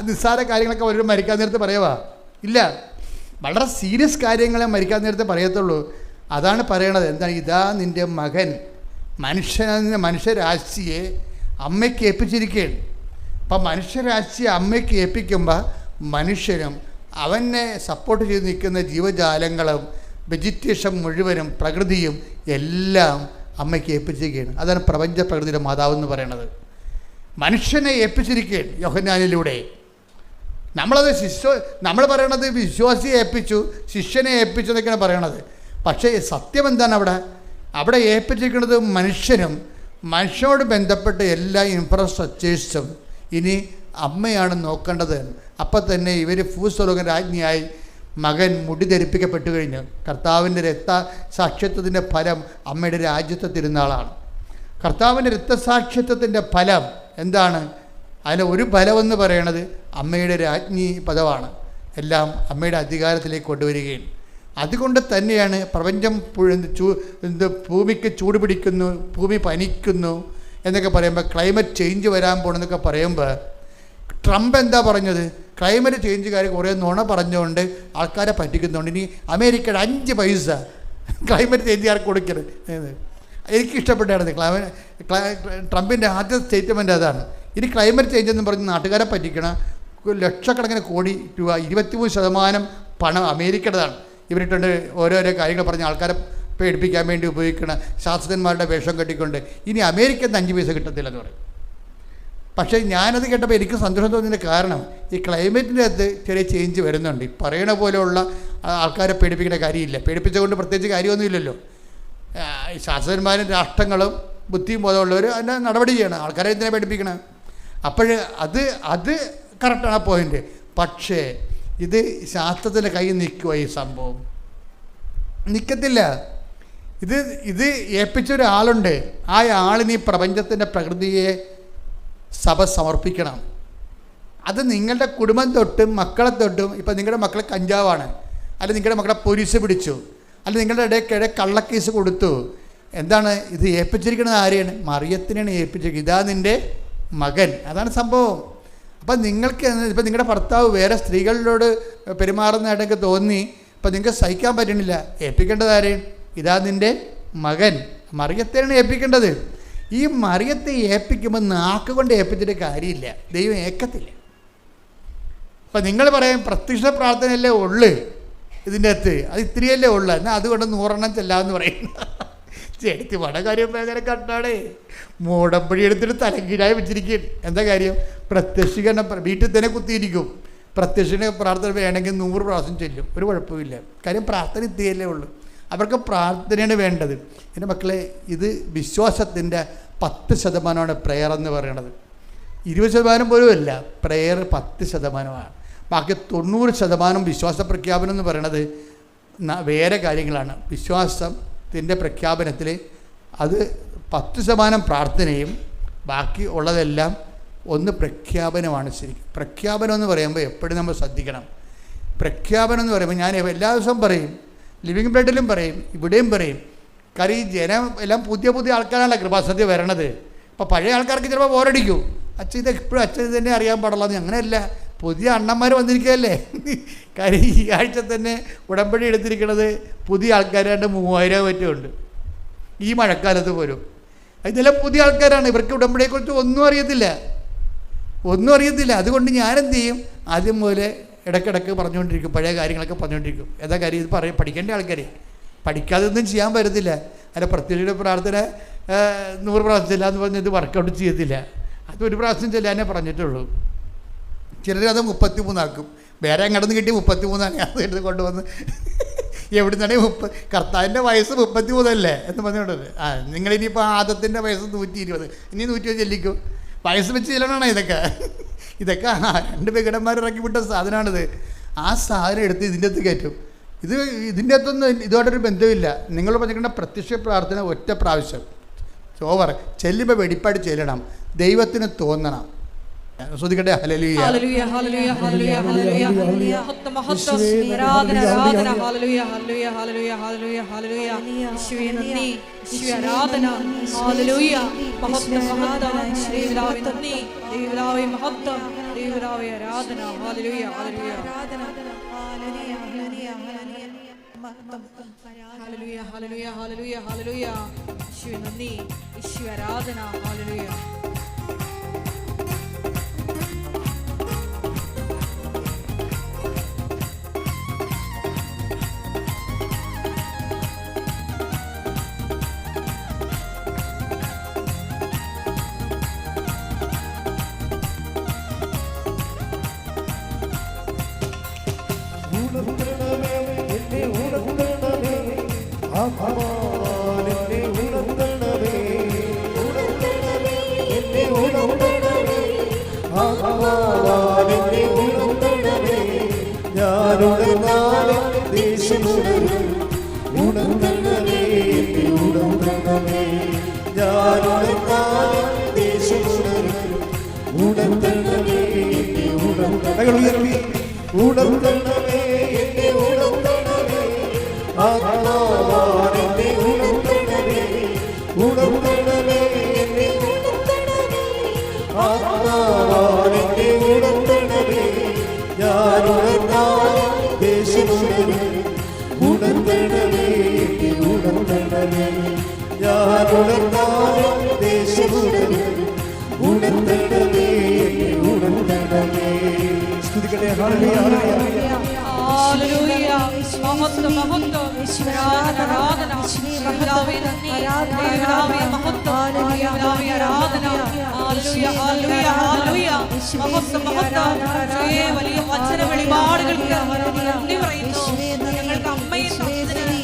നിസ്സാര കാര്യങ്ങളൊക്കെ ഒരു മരിക്കാൻ നേരത്ത് പറയുക ഇല്ല. വളരെ സീരിയസ് കാര്യങ്ങളെ മരിക്കാൻ നേരത്തെ പറയത്തുള്ളൂ. അതാണ് പറയണത്. എന്താണ്, ഇതാ നിൻ്റെ മകൻ മനുഷ്യരാശിയെ അമ്മയ്ക്ക് ഏൽപ്പിച്ചിരിക്കുകയാണ്. അപ്പം മനുഷ്യരാശിയെ അമ്മയ്ക്ക് ഏൽപ്പിക്കുമ്പോൾ മനുഷ്യനും അവനെ സപ്പോർട്ട് ചെയ്ത് നിൽക്കുന്ന ജീവജാലങ്ങളും വെജിറ്റേഷൻ മുഴുവനും പ്രകൃതിയും എല്ലാം അമ്മയ്ക്ക് ഏൽപ്പിച്ചിരിക്കുകയാണ്. അതാണ് പ്രപഞ്ച പ്രകൃതിയുടെ മാതാവെന്ന് പറയണത്. മനുഷ്യനെ ഏൽപ്പിച്ചിരിക്കുകയാണ് യോഹന്നാനിലൂടെ. നമ്മൾ പറയണത് വിശ്വാസിയെ ഏൽപ്പിച്ചു, ശിഷ്യനെ ഏൽപ്പിച്ചു എന്നൊക്കെയാണ് പറയണത്. പക്ഷേ സത്യം എന്താണ്? അവിടെ ഏൽപ്പിച്ചിരിക്കുന്നത് മനുഷ്യനോട് ബന്ധപ്പെട്ട എല്ലാ ഇൻഫ്രാസ്ട്രക്ചേഴ്സും ഇനി അമ്മയാണ് നോക്കേണ്ടത്. അപ്പം തന്നെ ഇവർ ഭൂസ്വലോക രാജ്ഞിയായി മകൻ മുടി ധരിപ്പിക്കപ്പെട്ടു കഴിഞ്ഞു. കർത്താവിൻ്റെ രക്തസാക്ഷിത്വത്തിൻ്റെ ഫലം അമ്മയുടെ രാജ്യത്തെ തിരുനാളാണ്. കർത്താവിൻ്റെ രക്തസാക്ഷിത്വത്തിൻ്റെ ഫലം എന്താണ്? അതിന് ഒരു ഫലമെന്ന് പറയണത് അമ്മയുടെ രാജ്ഞി പദമാണ്. എല്ലാം അമ്മയുടെ അധികാരത്തിലേക്ക് കൊണ്ടുവരികയും അതുകൊണ്ട് തന്നെയാണ് പ്രപഞ്ചം ഭൂമിക്ക് ചൂട് പിടിക്കുന്നു, ഭൂമി പനിക്കുന്നു എന്നൊക്കെ പറയുമ്പോൾ, ക്ലൈമറ്റ് ചേഞ്ച് വരാൻ പോകണമെന്നൊക്കെ പറയുമ്പോൾ ട്രംപ് എന്താ പറഞ്ഞത്? ക്ലൈമറ്റ് ചേഞ്ചുകാർ കുറേ നുണ പറഞ്ഞുകൊണ്ട് ആൾക്കാരെ പറ്റിക്കുന്നുണ്ട്. ഇനി അമേരിക്കയുടെ 5 പൈസ ക്ലൈമറ്റ് ചേഞ്ചുകാർക്ക് കൊടുക്കരുത്. എനിക്കിഷ്ടപ്പെട്ടായിരുന്നു ട്രംപിൻ്റെ ആദ്യ സ്റ്റേറ്റ്മെൻറ്റ് അതാണ്. ഇനി ക്ലൈമറ്റ് ചേഞ്ച് എന്ന് പറഞ്ഞ് നാട്ടുകാരെ പറ്റിക്കണം. ലക്ഷക്കണക്കിന് കോടി രൂപ, 23% പണം അമേരിക്കയുടേതാണ്. ഇവരിട്ടുണ്ട് ഓരോരോ കാര്യങ്ങൾ പറഞ്ഞ് ആൾക്കാരെ പേടിപ്പിക്കാൻ വേണ്ടി ഉപയോഗിക്കണ ശാസ്ത്രജ്ഞന്മാരുടെ വേഷം കെട്ടിക്കൊണ്ട് ഇനി അമേരിക്കയിൽ നിന്ന് 5 പൈസ കിട്ടത്തില്ലെന്ന് പറയും. പക്ഷേ ഞാനത് കേട്ടപ്പോൾ എനിക്ക് സന്തോഷം തോന്നിയതിൻ്റെ കാരണം ഈ ക്ലൈമറ്റിൻ്റെ അകത്ത് ചെറിയ ചേഞ്ച് വരുന്നുണ്ട്. പറയണ പോലെയുള്ള ആൾക്കാരെ പേടിപ്പിക്കേണ്ട കാര്യമില്ല. പേടിപ്പിച്ചുകൊണ്ട് പ്രത്യേകിച്ച് കാര്യമൊന്നുമില്ലല്ലോ. ശാസ്ത്രജ്ഞന്മാരും രാഷ്ട്രങ്ങളും ബുദ്ധിയും ബോധമുള്ളവർ അതിൻ്റെ നടപടി ചെയ്യണം. ആൾക്കാരെ എന്തിനാ പേടിപ്പിക്കണം? അപ്പോൾ അത് കറക്റ്റാണ് ആ പോയിൻ്റ്. പക്ഷേ ഇത് ശാസ്ത്രത്തിൻ്റെ കയ്യിൽ നിൽക്കുക, ഈ സംഭവം നിൽക്കത്തില്ല. ഇത് ഏൽപ്പിച്ച ഒരാളുണ്ട്. ആ ആളിന് ഈ പ്രപഞ്ചത്തിൻ്റെ പ്രകൃതിയെ സഭ സമർപ്പിക്കണം. അത് നിങ്ങളുടെ കുടുംബം തൊട്ടും മക്കളെ തൊട്ടും. ഇപ്പം നിങ്ങളുടെ മക്കളെ കഞ്ചാവാണ്, അല്ലെങ്കിൽ നിങ്ങളുടെ മക്കളെ പോലീസ് പിടിച്ചു, അല്ലെങ്കിൽ നിങ്ങളുടെ ഇടയ്ക്കിടെ കള്ളക്കേസ് കൊടുത്തു. എന്താണ് ഇത് ഏൽപ്പിച്ചിരിക്കുന്നത്? ആരെയാണ്? മറിയത്തിനാണ് ഏൽപ്പിച്ചിരിക്കുന്നത്. ഇതാ നിൻ്റെ മകൻ. അതാണ് സംഭവം. അപ്പം നിങ്ങൾക്ക് ഇപ്പം നിങ്ങളുടെ ഭർത്താവ് വേറെ സ്ത്രീകളോട് പെരുമാറുന്നതായിട്ടൊക്കെ തോന്നി, ഇപ്പം നിങ്ങൾക്ക് സഹിക്കാൻ പറ്റണില്ല. ഏൽപ്പിക്കേണ്ടത് ആരെയും? ഇതാ നിൻ്റെ മകൻ. മറിയത്തെയാണ് ഏൽപ്പിക്കേണ്ടത്. ഈ മറിയത്തെ ഏൽപ്പിക്കുമ്പോൾ നാക്ക് കൊണ്ട് ഏൽപ്പിച്ചിട്ട് കാര്യമില്ല, ദൈവം ഏക്കത്തില്ല. അപ്പം നിങ്ങൾ പറയും പ്രത്യക്ഷ പ്രാർത്ഥനയല്ലേ ഉള്ളു ഇതിൻ്റെ അകത്ത്, അത് ഇത്തിരിയല്ലേ ഉള്ളു, എന്നാൽ അതുകൊണ്ട് 100 ചെല്ലാമെന്ന് പറയും. ചേച്ചി പല കാര്യം ഭയങ്കര കണ്ടാടേ. മൂടമ്പഴി എടുത്തിട്ട് തലങ്കീഴായി വെച്ചിരിക്കുകയാണ്. എന്താ കാര്യം? പ്രത്യക്ഷീകരണം വീട്ടിൽ തന്നെ കുത്തിയിരിക്കും. പ്രത്യക്ഷ പ്രാർത്ഥന വേണമെങ്കിൽ 100 പ്രാവശ്യം ചെല്ലും, ഒരു കുഴപ്പമില്ല. കാര്യം പ്രാർത്ഥന ഇത്തിരിയല്ലേ ഉള്ളൂ. അവർക്ക് പ്രാർത്ഥനയാണ് വേണ്ടത്. എൻ്റെ മക്കളെ, ഇത് വിശ്വാസത്തിൻ്റെ 10% പ്രെയർ എന്ന് പറയണത്. 20% പോലും അല്ല, പ്രെയർ 10%. ബാക്കി 90% വിശ്വാസ പ്രഖ്യാപനം എന്ന് പറയണത് വേറെ കാര്യങ്ങളാണ്. വിശ്വാസത്തിൻ്റെ പ്രഖ്യാപനത്തിൽ അത് 10% പ്രാർത്ഥനയും ബാക്കി ഉള്ളതെല്ലാം ഒന്ന് പ്രഖ്യാപനമാണ്. ശരിക്കും പ്രഖ്യാപനം എന്ന് പറയുമ്പോൾ എപ്പോഴും നമ്മൾ ശ്രദ്ധിക്കണം. പ്രഖ്യാപനം എന്ന് പറയുമ്പോൾ ഞാൻ എല്ലാ ദിവസവും പറയും, ലിവിങ് ബ്രെഡിലും പറയും, ഇവിടെയും പറയും. കാര്യം ഈ ജനം എല്ലാം പുതിയ ആൾക്കാരാണല്ലോ കൃപാസനത്തിൽ വരണത്. അപ്പോൾ പഴയ ആൾക്കാർക്ക് ചിലപ്പോൾ ബോറടിക്കും. അച്ഛൻ ഇത് എപ്പോഴും അച്ഛൻ തന്നെ അറിയാൻ പാടുള്ളൂ. അങ്ങനെയല്ല, പുതിയ അണ്ണന്മാർ വന്നിരിക്കുകയല്ലേ. കാര്യം ഈ ആഴ്ച തന്നെ ഉടമ്പടി എടുത്തിരിക്കുന്നത് പുതിയ ആൾക്കാരായിട്ട് 3000 പറ്റുമുണ്ട് ഈ മഴക്കാലത്ത് പോലും. ഇതെല്ലാം പുതിയ ആൾക്കാരാണ്. ഇവർക്ക് ഉടമ്പടിയെക്കുറിച്ച് ഒന്നും അറിയത്തില്ല. അതുകൊണ്ട് ഞാനെന്ത് ചെയ്യും? ആദ്യം പോലെ ഇടയ്ക്കിടയ്ക്ക് പറഞ്ഞുകൊണ്ടിരിക്കും, പഴയ കാര്യങ്ങളൊക്കെ പറഞ്ഞുകൊണ്ടിരിക്കും. ഏതാ കാര്യം? ഇത് പഠിക്കേണ്ട ആൾക്കാർ പഠിക്കാതെ ഒന്നും ചെയ്യാൻ പറ്റത്തില്ല. അല്ല, പ്രത്യേക പ്രാർത്ഥന 100 പ്രാവശ്യം ചെല്ലാന്ന് പറഞ്ഞ് ഇത് വർക്കൗട്ട് ചെയ്യത്തില്ല. അത് 1 പ്രാവശ്യം ചെല്ലാനേ പറഞ്ഞിട്ടുള്ളൂ. ചിലരത് 33 ആക്കും. വേറെ എങ്ങോട്ടൊന്ന് കിട്ടി 33 അത് എടുത്ത് കൊണ്ടുവന്ന് എവിടെ നിന്നാണ് കർത്താവിൻ്റെ വയസ്സ് 33 എന്ന് പറഞ്ഞുകൊണ്ടത്. നിങ്ങളിനിയിപ്പോൾ ആദത്തിൻ്റെ വയസ്സ് 120, ഇനി 120 ചെല്ലിക്കും. വയസ്സ് വെച്ച് ചെല്ലണമാണ് ഇതൊക്കെ. ഇതൊക്കെ 2 വികടന്മാർ ഇറക്കി വിട്ട സാധനമാണിത്. ആ സാധനം എടുത്ത് ഇതിൻ്റെ അകത്ത് കയറ്റും. ഇതിൻ്റെ അകത്തൊന്നും ഇതുമായിട്ടൊരു ബന്ധമില്ല. നിങ്ങൾ പറഞ്ഞിരിക്കുന്ന പ്രത്യക്ഷ പ്രാർത്ഥന ഒറ്റ പ്രാവശ്യം ഓവർ ചെല്ലുമ്പോൾ വെടിപ്പാട് ചെല്ലണം, ദൈവത്തിന് തോന്നണം. ശ്രദ്ധിക്കട്ടെ. ഹല്ലേലൂയ ഹല്ലേലൂയ ഹല്ലേലൂയ ഹല്ലേലൂയ ഹല്ലേലൂയ ഹല്ലേലൂയ മഹത്വം മഹത്വം ആരാധന ആരാധന ഹല്ലേലൂയ ഹല്ലേലൂയ ഹല്ലേലൂയ ഹല്ലേലൂയ ഹല്ലേലൂയ യേശുവേ നന്ദി യേശുവേ ആരാധന ഹല്ലേലൂയ മഹത്വം മഹത്വം ദൈവനാമേ നന്ദി ദൈവനാമേ മഹത്വം ദൈവനാമേ ആരാധന ഹല്ലേലൂയ ഹല്ലേലൂയ ആരാധന ഹല്ലേലൂയ ഹല്ലേലൂയ ഹല്ലേലൂയ ഹല്ലേലൂയ ഹല്ലേലൂയ ഹല്ലേലൂയ യേശുവേ നന്ദി യേശുവേ ആരാധന ഹല്ലേലൂയ. വലിയ വചന വെളിപാടുകൾക്ക് നന്ദി പറയുന്നു. ഞങ്ങൾക്ക് അമ്മയെ നന്ദി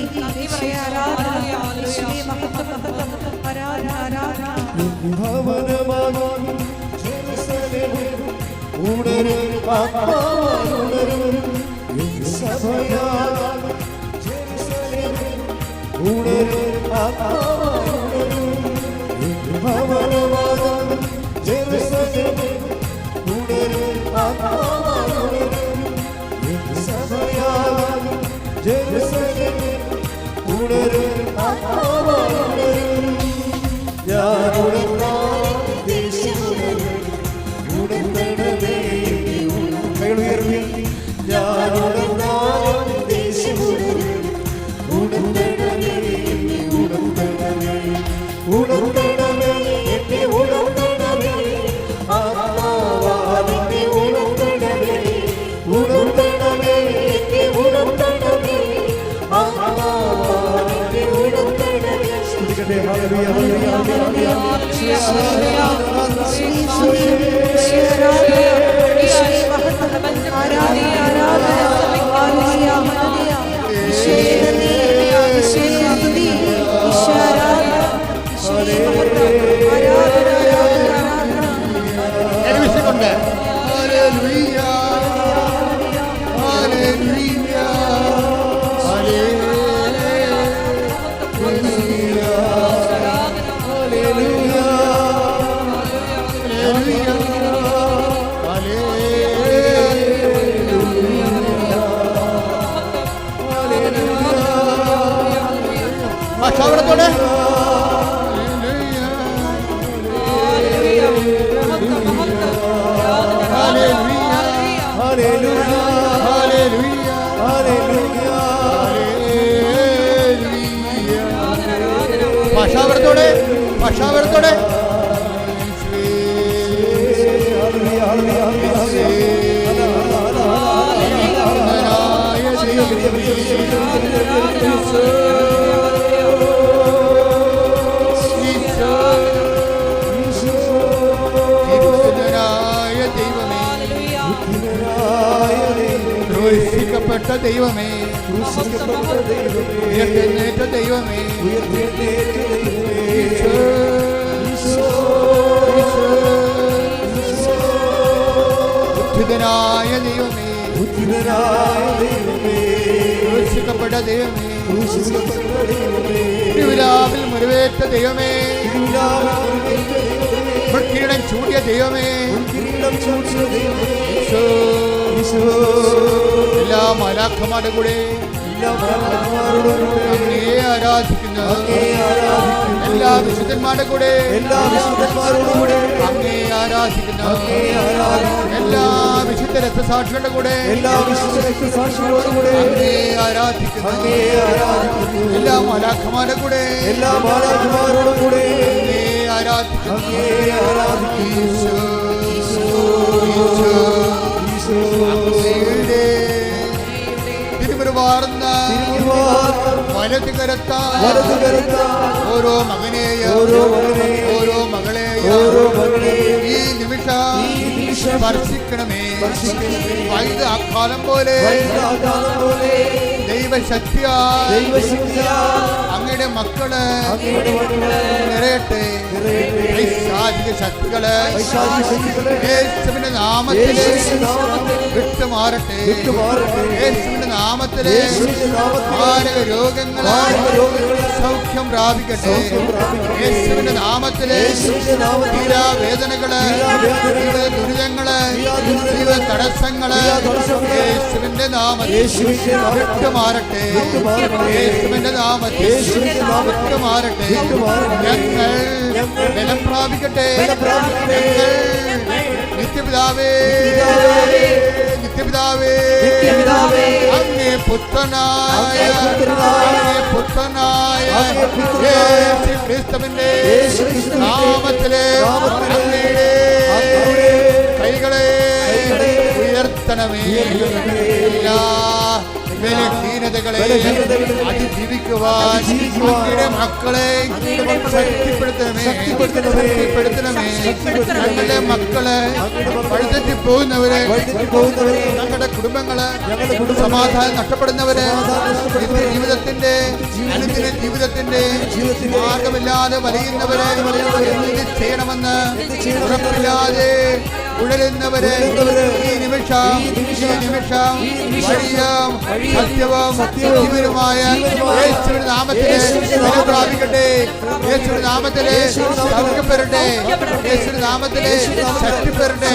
പക്ഷാവരത്തോടെ ക്രൂശിക്കപ്പെട്ട ദൈവമേ, ഉയർത്തെഴുന്നേറ്റ ദൈവമേ, ഈശോ ഉദ്ധിതനായ ദൈവമേ, ക്രൂശിക്കപ്പെട്ട ദൈവമേ, തിരുവിലാവിൽ മുറിവേറ്റ ദൈവമേ, കിരീടം ചൂടിയ ദൈവമേ, എല്ലാ മാലാഖമാരുടെ കൂടെ അങ്ങയെ ആരാധിക്കുന്നു. എല്ലാ വിശുദ്ധന്മാരുടെ കൂടെ അങ്ങയെ ആരാധിക്കുന്നു. എല്ലാ വിശുദ്ധ രക്തസാക്ഷികളുടെ കൂടെ അങ്ങയെ ആരാധിക്കുന്നു. എല്ലാ മാലാഖമാരുടെ കൂടെ അങ്ങയെ ആരാധിക്കുന്നു. തിരുമുറുവാർന്ന വലതു കരത്ത ഓരോ മകനെയോ ഓരോ മകളെയോ ഈ നിമിഷം സ്പർശിക്കണമേ. വൈദ്യ ആഘാതം പോലെ ദൈവശക്തിയാ അങ്ങയുടെ മക്കള് നിറയട്ടെ. പൈശാചിക ശക്തികള് യേശുവിന്റെ നാമത്തില് വിട്ടുമാറട്ടെ. യേശുവിന്റെ നാമത്തില് മാരക രോഗങ്ങള് സൗഖ്യം പ്രാപിക്കട്ടെ. യേശുവിന്റെ നാമത്തില് തീരാവേദനകള്, ദുരിതങ്ങള്, ജീവ തടസ്സങ്ങള് യേശുവിന്റെ നാമത്തിൽ വിട്ടുമാറട്ടെ. യേശുവിന്റെ നാമത്തിൽ വിട്ടുമാറട്ടെ. ഞങ്ങൾ ബലം പ്രാപിക്കട്ടെ. ഞങ്ങൾ നിത്യപിതാവേ, നിത്യപിതാവേ, അങ്ങേ പുത്രനായ യേശു ക്രിസ്തുവിന്റെ നാമത്തിലെ അങ്ങയുടെ കൈകളെ ഉയർത്തണമേ. എല്ലാ ബലഹീനതകളെ അതിജീവിക്കുവാൻ അങ്ങയുടെ മക്കളെ ശക്തിപ്പെടുത്തണമേ. ഞങ്ങളുടെ മക്കളെ വഴിതെറ്റി പോകുന്നവരെ, ഞങ്ങളുടെ കുടുംബങ്ങള് സമാധാനം നഷ്ടപ്പെടുന്നവര്, ജീവിതത്തിന്റെ അനുദിന ജീവിതത്തിന്റെ മാർഗമില്ലാതെ വലയുന്നവരെ എന്ത് ചെയ്യണമെന്ന് ഉറപ്പില്ലാതെ ഉഴലുന്നവരെ ഈ നിമിഷം വഴിയും സത്യവും ജീവനുമായ യേശുവിന്റെ നാമത്തിലെ ബലം പ്രാപിക്കട്ടെ. യേശുവിന്റെ നാമത്തിലെ സൗഖ്യപ്പെടട്ടെ. യേശുവിന്റെ നാമത്തിലെ ശക്തിപ്പെടട്ടെ.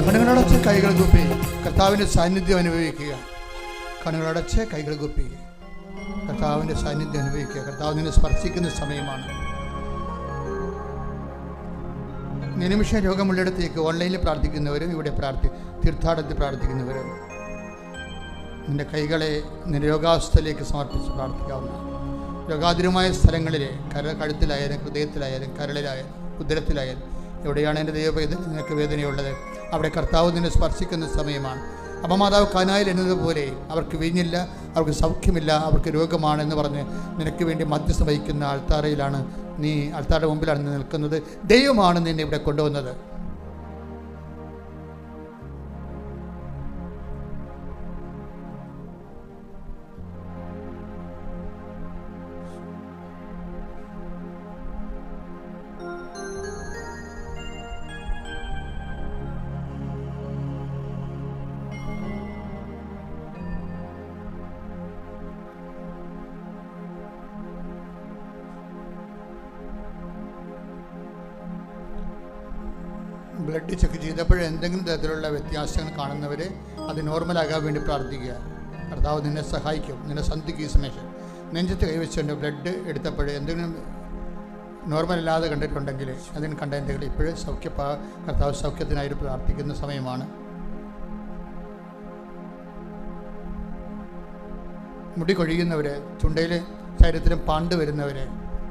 കണ്ണുകളടച്ച് കൈകൾ കുപ്പി കർത്താവിൻ്റെ സാന്നിധ്യം അനുഭവിക്കുക. കണ്ണുകളടച്ച് കൈകൾ കുപ്പി കർത്താവിൻ്റെ സാന്നിധ്യം അനുഭവിക്കുക. കർത്താവ് നിന്നെ സ്പർശിക്കുന്ന സമയമാണ്. നിമിഷം രോഗമുള്ളിടത്തേക്ക് ഓൺലൈനിൽ പ്രാർത്ഥിക്കുന്നവരും ഇവിടെ തീർത്ഥാടനത്തിൽ പ്രാർത്ഥിക്കുന്നവരും നിന്റെ കൈകളെ നിന്റെ രോഗാവസ്ഥയിലേക്ക് സമർപ്പിച്ച് പ്രാർത്ഥിക്കാവുന്ന രോഗാതുരമായ സ്ഥലങ്ങളിൽ കഴുത്തിലായാലും ഹൃദയത്തിലായാലും കരളിലായാലും ഉദരത്തിലായാലും എവിടെയാണ് എൻ്റെ ദൈവവേദന നിനക്ക് വേദനയുള്ളത് അവിടെ കർത്താവ് നിന്നെ സ്പർശിക്കുന്ന സമയമാണ്. അപമാതാവ് കാനായിൽ എന്നതുപോലെ അവർക്ക് വീഞ്ഞില്ല, അവർക്ക് സൗഖ്യമില്ല, അവർക്ക് രോഗമാണെന്ന് പറഞ്ഞ് നിനക്ക് വേണ്ടി മധ്യസ്ഥ വഹിക്കുന്ന ആൾത്താരയിലാണ് നീ, ആൾത്താരുടെ മുമ്പിലാണ് നീ നിൽക്കുന്നത്. ദൈവമാണ് നിന്നെ ഇവിടെ കൊണ്ടുവന്നത്. ബ്ലഡ് ചെക്ക് ചെയ്തപ്പോൾ എന്തെങ്കിലും തരത്തിലുള്ള വ്യത്യാസങ്ങൾ കാണുന്നവർ അത് നോർമലാകാൻ വേണ്ടി പ്രാർത്ഥിക്കുക. കർത്താവ് നിന്നെ സഹായിക്കും. നിന്നെ സന്ധിക്കും. സമയം നെഞ്ചത്ത് കൈവച്ചുകൊണ്ട് ബ്ലഡ് എടുത്തപ്പോൾ എന്തെങ്കിലും നോർമലല്ലാതെ കണ്ടിട്ടുണ്ടെങ്കിൽ അതിന് കണ്ട എന്തെങ്കിലും ഇപ്പോഴും കർത്താവ് സൗഖ്യത്തിനായിട്ട് പ്രാർത്ഥിക്കുന്ന സമയമാണ്. മുടി കൊഴിയുന്നവർ, ചുണ്ടയിൽ ശരീരത്തിലും പാണ്ട് വരുന്നവർ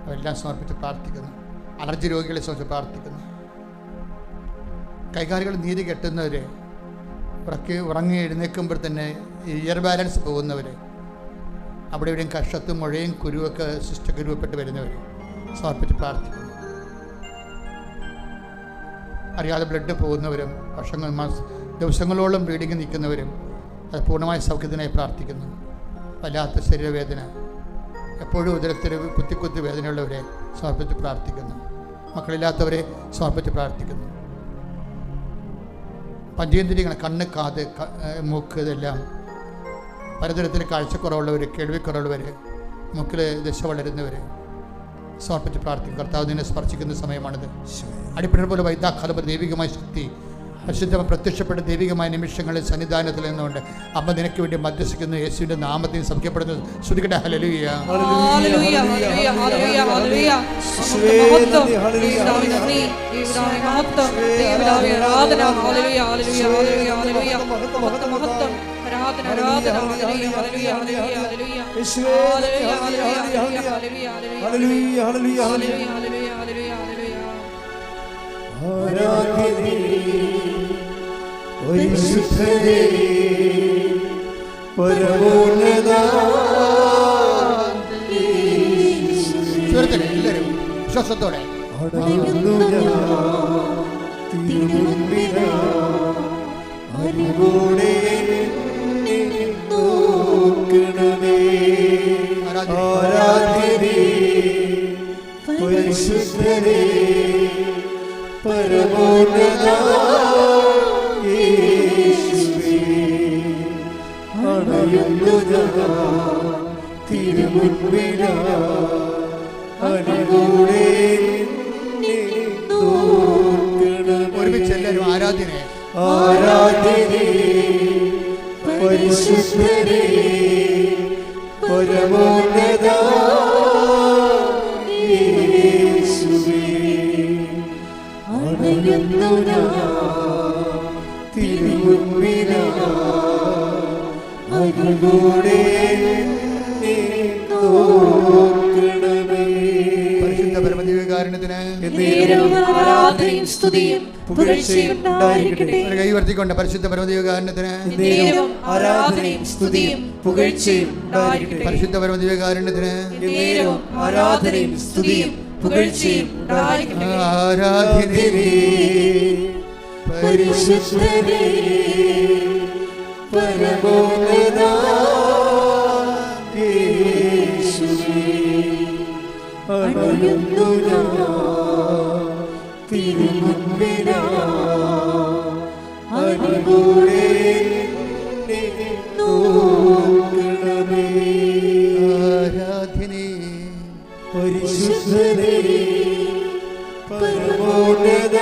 അതെല്ലാം സമർപ്പിച്ച് പ്രാർത്ഥിക്കുന്നു. അലർജി രോഗികളെ സമർപ്പിച്ച് പ്രാർത്ഥിക്കുന്നു. കൈകാലുകൾ നീതി കെട്ടുന്നവർ, ഉറങ്ങി എഴുന്നേൽക്കുമ്പോൾ തന്നെ ഇയർ ബാലൻസ് പോകുന്നവർ, അവിടെ ഇവിടെയും കഷത്തും മുഴയും കുരുവൊക്കെ രൂപപ്പെട്ട് വരുന്നവർ സമർപ്പിച്ച് പ്രാർത്ഥിക്കുന്നു. അറിയാതെ ബ്ലഡ് പോകുന്നവരും ദിവസങ്ങളോളം ബ്ലീഡിങ് നിൽക്കുന്നവരും അത് പൂർണ്ണമായ സൗഖ്യത്തിനായി പ്രാർത്ഥിക്കുന്നു. വല്ലാത്ത ശരീരവേദന, എപ്പോഴും ഉദരത്തിൽ കുത്തി വേദനയുള്ളവരെ സമർപ്പിച്ച് പ്രാർത്ഥിക്കുന്നു. മക്കളില്ലാത്തവരെ സമർപ്പിച്ച് പ്രാർത്ഥിക്കുന്നു. പഞ്ചേന്ദ്രിയങ്ങൾ, കണ്ണ്, കാത്, മൂക്ക്, ഇതെല്ലാം പലതരത്തിൽ കാഴ്ചക്കുറവുള്ളവർ, കേൾവിക്കുറവുള്ളവർ, മൂക്കിൽ ദശ വളരുന്നവർ സമർപ്പിച്ച് പ്രാർത്ഥിക്കും. കർത്താവ് നിന്നെ സ്പർശിക്കുന്ന സമയമാണിത്. അടിപ്പിണർ പോലെ വൈദ്യാഘാതം ദൈവികമായ ശക്തി പരിശുദ്ധ പ്രത്യക്ഷപ്പെട്ട ദൈവികമായ നിമിഷങ്ങളിൽ സന്നിധാനത്തിൽ നിന്നുകൊണ്ട് അമ്മ നിനക്ക് വേണ്ടി മധ്യസ്ഥിക്കുന്നു. യേശുവിന്റെ നാമത്തിൽ സംഖ്യപ്പെടുന്നത് ശ്രുതിക്കട്ടെ. ഹല്ലേലൂയ, ഹല്ലേലൂയ, ഹല്ലേലൂയ, ഹല്ലേലൂയ, ഹല്ലേലൂയ. മഹത്വം, ദൈവനാമേ ആരാധന. ഹല്ലേലൂയ, ഹല്ലേലൂയ, ഹല്ലേലൂയ, ഹല്ലേലൂയ. മഹത്വം, ആരാധന, ആരാധന. ഹല്ലേലൂയ, ഹല്ലേലൂയ, ഹല്ലേലൂയ, ഹല്ലേലൂയ. ഹല്ലേലൂയ, ഹല്ലേലൂയ, ഹല്ലേലൂയ, ഹല്ലേലൂയ, ഹല്ലേലൂയ, ഹല്ലേലൂയ, ഹല്ലേലൂയ, ഹല്ലേലൂയ. ആരാധനേ പരിശുദ്ധനേ പരമോന്നത എല്ലാവരും വിശ്വാസത്തോടെ ആരാധനേ പരിശുദ്ധനേ പരമോന്നത യേശുവേ അണയുന്നു തിരുമുൻപിലാ അനുകൂടെ ഒരുമിച്ച് എല്ലാവരും ആരാധനയെ ആരാധനേ പരിശുദ്ധനേ പരമോന്നത യേശുവേ തിരുമുൻപിലാ അനുകൂടെ പരിശുദ്ധ പരമദിവ്യകാരുണ്യത്തിന് ആരാധനയും സ്തുതിയും പുകഴ്ചയും ഉണ്ടായിരിക്കട്ടെ. കൈവർത്തിക്കൊണ്ട് പരിശുദ്ധ പരമദിവ്യകാരുണ്യത്തിന് ആരാധനയും സ്തുതിയും പുകഴ്ചയും ഉണ്ടായിരിക്കട്ടെ. പരിശുദ്ധ പരമദിവ്യകാരുണ്യത്തിന് ആരാധനയും സ്തുതിയും പുകഴ്ചയും ഉണ്ടായിരിക്കട്ടെ. ആരാധനേ പരിശുദ്ധനേ പരമോന്നത യേശുവേ അണയുന്നു തിരുമുൻപിലാ അനുകൂടെ നോക്കണമേ. ആരാധനേ പരിശുദ്ധനേ പരമോന്നത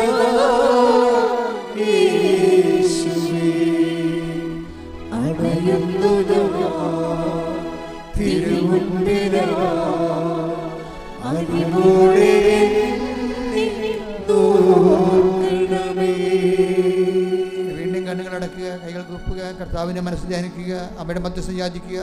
യേശുവേ അണയുന്നു തിരുമുൻപിലാ അനുകൂടെ നോക്കണമേ. വീണ്ടും കണ്ണുകൾ അടക്കുക, കൈകൾ കുപ്പുക, കർത്താവിനെ മനസ്സിൽ ധ്യാനിക്കുക, അമ്മയുടെ മധ്യസ്ഥം യാചിക്കുക.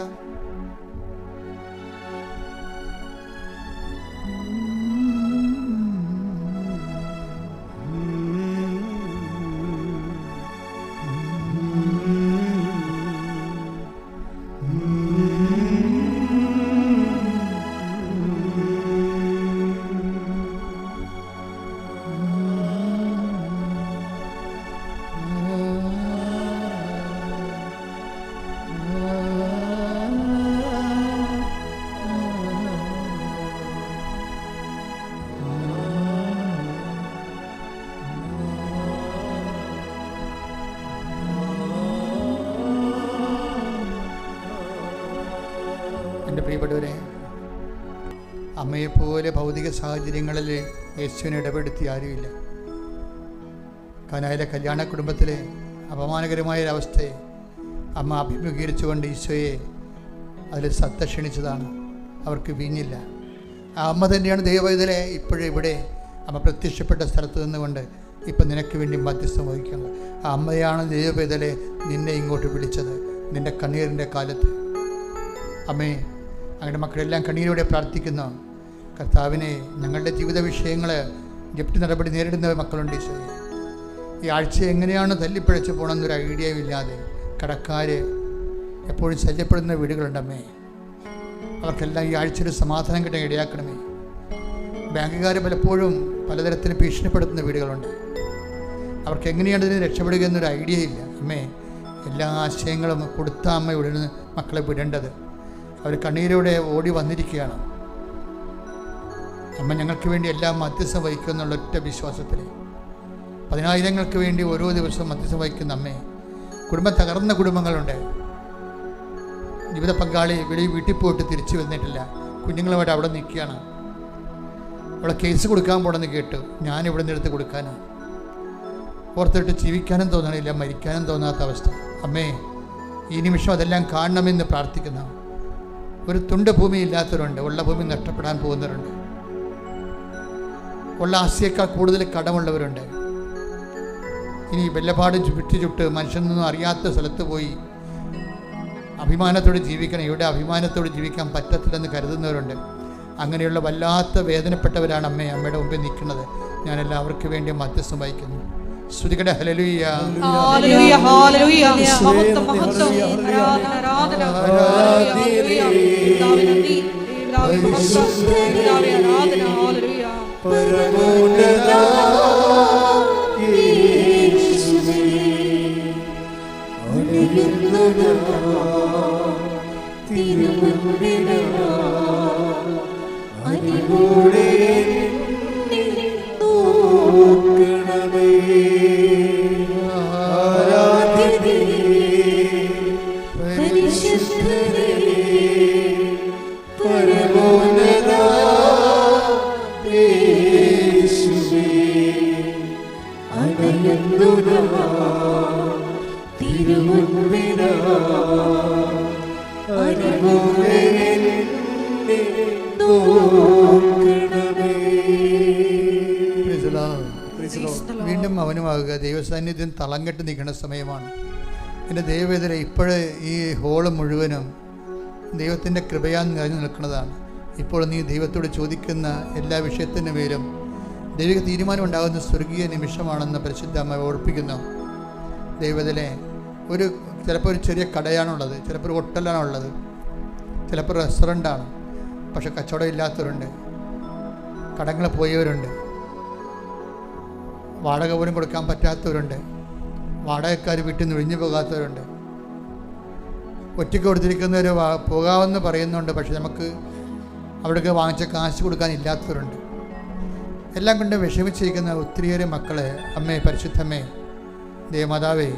എൻ്റെ പ്രിയപ്പെട്ടവരെ, അമ്മയെപ്പോലെ ഭൗതിക സാഹചര്യങ്ങളിൽ യേശുവിനെ ഇടപെടുത്തി ആരുമില്ല. കാനായിലെ കല്യാണ കുടുംബത്തിലെ അപമാനകരമായൊരവസ്ഥയെ അമ്മ അഭിമുഖീകരിച്ചുകൊണ്ട് ഈശോയെ അതിൽ സത്ത ക്ഷണിച്ചതാണ്. അവർക്ക് വീഞ്ഞില്ല. ആ അമ്മ തന്നെയാണ് ദൈവവേദനെ ഇപ്പോഴും ഇവിടെ അമ്മ പ്രത്യക്ഷപ്പെട്ട സ്ഥലത്ത് നിന്നുകൊണ്ട് ഇപ്പം നിനക്ക് വേണ്ടി മധ്യസ്ഥം വഹിക്കുന്നത്. ആ അമ്മയാണ് ദൈവവേദനെ നിന്നെ ഇങ്ങോട്ട് വിളിച്ചത് നിൻ്റെ കണ്ണീരിൻ്റെ കാലത്ത്. അമ്മേ, അങ്ങനെ മക്കളെല്ലാം കണ്ണീരോടെ പ്രാർത്ഥിക്കുന്നു. കർത്താവിനെ, ഞങ്ങളുടെ ജീവിത വിഷയങ്ങൾ ജപ്തി നടപടി നേരിടുന്ന മക്കളുണ്ട് ഈശോയെ. ഈ ആഴ്ച എങ്ങനെയാണ് തല്ലിപ്പിഴച്ച് പോകണമെന്നൊരു ഐഡിയയും ഇല്ലാതെ കടക്കാർ എപ്പോഴും ശല്യപ്പെടുന്ന വീടുകളുണ്ടമ്മേ. അവർക്കെല്ലാം ഈ ആഴ്ചയിൽ സമാധാനം കിട്ടാൻ ഇടയാക്കണമേ. ബാങ്കുകാർ പലപ്പോഴും പലതരത്തിൽ ഭീഷണിപ്പെടുത്തുന്ന വീടുകളുണ്ട്. അവർക്ക് എങ്ങനെയാണ് ഇതിന് രക്ഷപ്പെടുക എന്നൊരു ഐഡിയ ഇല്ല. അമ്മേ, എല്ലാ ആശയങ്ങളും കൊടുത്ത അമ്മ ഇവിടെ നിന്ന് മക്കളെ വിടേണ്ടത്. അവർ കണ്ണീരോടെ ഓടി വന്നിരിക്കുകയാണ്. അമ്മ ഞങ്ങൾക്ക് വേണ്ടി എല്ലാം മധ്യസ്ഥം വഹിക്കും എന്നുള്ള ഒറ്റ വിശ്വാസത്തിൽ 10,000-ങ്ങൾക്ക് വേണ്ടി ഓരോ ദിവസവും മധ്യസ്ഥം വഹിക്കുന്ന അമ്മേ. കുടുംബം തകർന്ന കുടുംബങ്ങളുണ്ട്. ജീവിത പങ്കാളി വീട്ടിൽ പോയിട്ട് തിരിച്ചു വന്നിട്ടില്ല. കുഞ്ഞുങ്ങളുമായിട്ട് അവിടെ നിൽക്കുകയാണ്. അവളെ കേസ് കൊടുക്കാൻ പോണെന്ന് കേട്ടു. ഞാനിവിടെ നിന്ന് എടുത്ത് കൊടുക്കാനാണ്. ഓർത്തിട്ട് ജീവിക്കാനും തോന്നണില്ല, മരിക്കാനും തോന്നാത്ത അവസ്ഥ. അമ്മേ, ഈ നിമിഷം അതെല്ലാം കാണണമെന്ന് പ്രാർത്ഥിക്കുന്ന ഒരു തുണ്ട് ഭൂമി ഇല്ലാത്തവരുണ്ട്. ഉള്ള ഭൂമി നഷ്ടപ്പെടാൻ പോകുന്നവരുണ്ട്. ഉള്ള ആസ്തിയേക്കാൾ കൂടുതൽ കടമുള്ളവരുണ്ട്. ഇനി വെല്ലപ്പാടും ചുട്ട് മനുഷ്യനൊന്നും അറിയാത്ത സ്ഥലത്ത് പോയി അഭിമാനത്തോടെ ജീവിക്കണം. ഇവിടെ അഭിമാനത്തോടെ ജീവിക്കാൻ പറ്റത്തില്ലെന്ന് കരുതുന്നവരുണ്ട്. അങ്ങനെയുള്ള വല്ലാത്ത വേദനപ്പെട്ടവരാണ് അമ്മേ അമ്മയുടെ മുമ്പിൽ നിൽക്കുന്നത്. ഞാനെല്ലാവർക്കു വേണ്ടി മധ്യസ്ഥം വഹിക്കുന്നു. സ്തുതിക്കട്ടെ. ഹല്ലേലൂയ, ഹല്ലേലൂയ, ഹല്ലേലൂയ. മഹത്വം, മഹത്വം, ആരാധന, ആരാധന, ഹല്ലേലൂയ. പിതാവേ നന്ദി, പിതാവേ മഹത്വം, പിതാവേ ആരാധന, ഹല്ലേലൂയ. പരമോന്നത യേശുവേ, അണിയുന്നതാ തിരുമുമ്പിലാ അരികൂടെ നോക്കണമേ. ആരാധ്യനേ, പരിശുദ്ധനേ, പരമോന്നത യേശുവേ, അണയുന്നതാ തിരുമുമ്പിലാ അരികൂടെ നോക്കണമേ. വീണ്ടും മൗനമാകുക. ദൈവസാന്നിധ്യം തളം കെട്ട് നിൽക്കുന്ന സമയമാണ്. എൻ്റെ ദൈവവേദന ഇപ്പോഴേ ഈ ഹോള് മുഴുവനും ദൈവത്തിൻ്റെ കൃപയാൽ നിറഞ്ഞു നിൽക്കുന്നതാണ്. ഇപ്പോൾ നീ ദൈവത്തോട് ചോദിക്കുന്ന എല്ലാ വിഷയത്തിൻ്റെ മേലും ദൈവിക തീരുമാനം ഉണ്ടാകുന്ന സ്വർഗീയ നിമിഷമാണെന്ന് പരിശുദ്ധ അമ്മ ഓർപ്പിക്കുന്നു. ദൈവത്തിലെ ചിലപ്പോൾ ഒരു ചെറിയ കടയാണുള്ളത്, ചിലപ്പോൾ ഒരു ഹോട്ടലാണുള്ളത്, ചിലപ്പോൾ റെസ്റ്റോറൻ്റാണ്. പക്ഷെ കച്ചവടം ഇല്ലാത്തവരുണ്ട്, കടങ്ങൾ പോയവരുണ്ട്, വാടക പോലും കൊടുക്കാൻ പറ്റാത്തവരുണ്ട്, വാടകക്കാർ വീട്ടിൽ നിന്ന് ഒഴിഞ്ഞു പോകാത്തവരുണ്ട്, ഒറ്റയ്ക്ക് കൊടുത്തിരിക്കുന്നവർ പോകാമെന്ന് പറയുന്നുണ്ട്. പക്ഷെ നമുക്ക് അവിടേക്ക് വാങ്ങിച്ച കാശ് കൊടുക്കാനില്ലാത്തവരുണ്ട്. എല്ലാം കൊണ്ട് വിഷമിച്ചിരിക്കുന്ന ഒത്തിരിയേറെ മക്കളെ അമ്മേ, പരിശുദ്ധമ്മേ, ദേവമാതാവേ,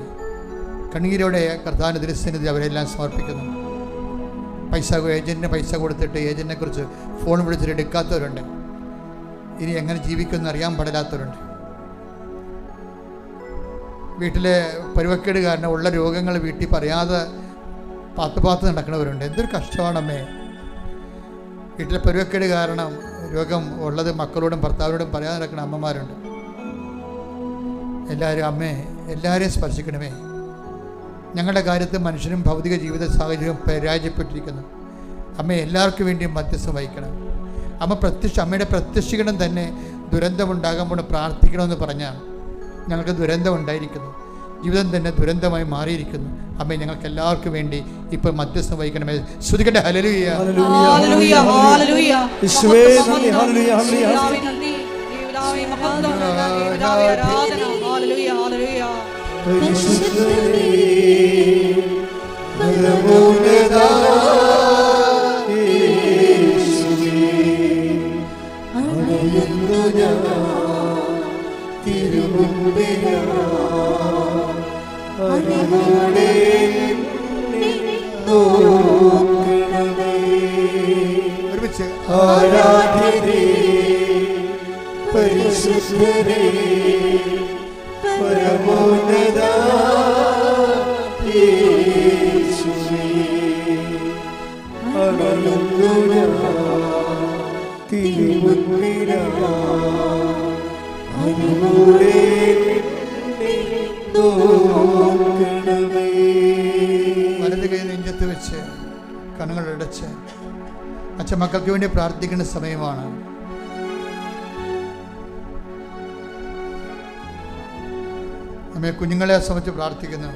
കണ്ണീരോടെ കർത്താവിൻ്റെ തിരുസന്നിധി അവരെല്ലാം സമർപ്പിക്കുന്നു. ഏജൻറ്റിന് പൈസ കൊടുത്തിട്ട് ഏജൻറ്റിനെ കുറിച്ച് ഫോൺ വിളിച്ചിട്ട് എടുക്കാത്തവരുണ്ട്. ഇനി എങ്ങനെ ജീവിക്കുമെന്ന് അറിയാൻ പാടില്ലാത്തവരുണ്ട്. വീട്ടിലെ പരുവക്കേട് കാരണം ഉള്ള രോഗങ്ങൾ വീട്ടിൽ പറയാതെ പാത്ത് നടക്കുന്നവരുണ്ട്. എന്തൊരു കഷ്ടമാണമ്മേ. വീട്ടിലെ പരുവക്കേട് കാരണം രോഗം ഉള്ളത് മക്കളോടും ഭർത്താവിനോടും പറയാതെ നടക്കുന്ന അമ്മമാരുണ്ട്. എല്ലാവരും അമ്മേ, എല്ലാവരെയും സ്പർശിക്കണമേ. ഞങ്ങളുടെ കാര്യത്തിൽ മനുഷ്യനും ഭൗതിക ജീവിത സാഹചര്യവും പരാജയപ്പെട്ടിരിക്കുന്നു. അമ്മ എല്ലാവർക്കും വേണ്ടിയും മധ്യസ്ഥം വഹിക്കണം. അമ്മയുടെ പ്രത്യക്ഷീകരണം തന്നെ ദുരന്തമുണ്ടാകുമ്പോൾ പ്രാർത്ഥിക്കണമെന്ന് പറഞ്ഞാൽ ഞങ്ങൾക്ക് ദുരന്തം ഉണ്ടായിരിക്കുന്നു. ജീവിതം തന്നെ ദുരന്തമായി മാറിയിരിക്കുന്നു. അമ്മ ഞങ്ങൾക്ക് എല്ലാവർക്കും വേണ്ടി ഇപ്പോൾ മധ്യസ്ഥം വഹിക്കണമേ. സ്തുതിക്കട്ടെ. ഹല്ലേലൂയ, ഹല്ലേലൂയ, ഹല്ലേലൂയ. യേശുവേ നന്ദി, ഹല്ലേലൂയ, ഹല്ലേലൂയ. പിതാവേ മഹത്വം, പിതാവേ ആരാധന, ഹല്ലേലൂയ, ഹല്ലേലൂയ. പരിശുദ്ധനേ, പരമോന്നത യേശുവേ, അണയുന്നതാ തിരുമുമ്പിലാ അരികൂടെ നോക്കണമേ. ഒരുമിച്ച് ആരാധ്യനേ, പരിശുദ്ധനേ, അറിവോടെ നോക്കണമേ. വലത് കൈ നെഞ്ചത്ത് വെച്ച് കണ്ണുകൾ അടച്ച് അച്ഛൻ മക്കൾക്ക് വേണ്ടി പ്രാർത്ഥിക്കേണ്ട സമയമാണ്. നമ്മെ കുഞ്ഞുങ്ങളെ സംബന്ധിച്ച് പ്രാർത്ഥിക്കുന്നു,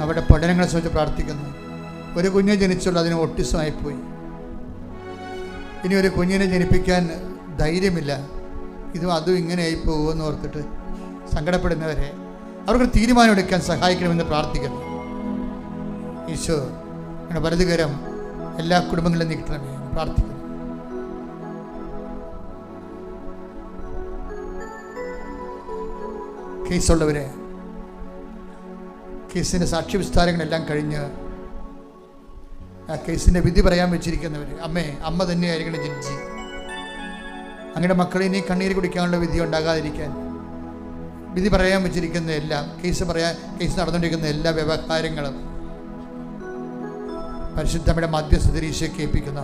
അവരുടെ പഠനങ്ങളെ സംബന്ധിച്ച് പ്രാർത്ഥിക്കുന്നു. ഒരു കുഞ്ഞ് ജനിച്ചുള്ള അതിന് ഓട്ടിസമായിപ്പോയി. ഇനി ഒരു കുഞ്ഞിനെ ജനിപ്പിക്കാൻ ധൈര്യമില്ല. ഇതും അതും ഇങ്ങനെയായി പോകുമെന്ന് ഓർത്തിട്ട് സങ്കടപ്പെടുന്നവരെ അവർക്ക് തീരുമാനമെടുക്കാൻ സഹായിക്കണമെന്ന് പ്രാർത്ഥിക്കുന്നു. ഈശോ ഞങ്ങളുടെ വലതുകരം എല്ലാ കുടുംബങ്ങളിലും നീക്കണമേ എന്ന് പ്രാർത്ഥിക്കുന്നു. കേസുള്ളവരെ, കേസിൻ്റെ സാക്ഷി വിസ്താരങ്ങളെല്ലാം കഴിഞ്ഞ് ആ കേസിൻ്റെ വിധി പറയാൻ വെച്ചിരിക്കുന്നവർ, അമ്മ തന്നെയായിരിക്കണം ജഡ്ജി. അങ്ങയുടെ മക്കളെ ഇനി കണ്ണീര് കുടിക്കാനുള്ള വിധി ഉണ്ടാകാതിരിക്കാൻ വിധി പറയാൻ വെച്ചിരിക്കുന്ന എല്ലാം, കേസ് നടന്നുകൊണ്ടിരിക്കുന്ന എല്ലാ വ്യവഹാരങ്ങളും പരിശുദ്ധമ്മയുടെ മധ്യസ്ഥത ഈശോയ്ക്ക് ഏൽപ്പിക്കുന്ന.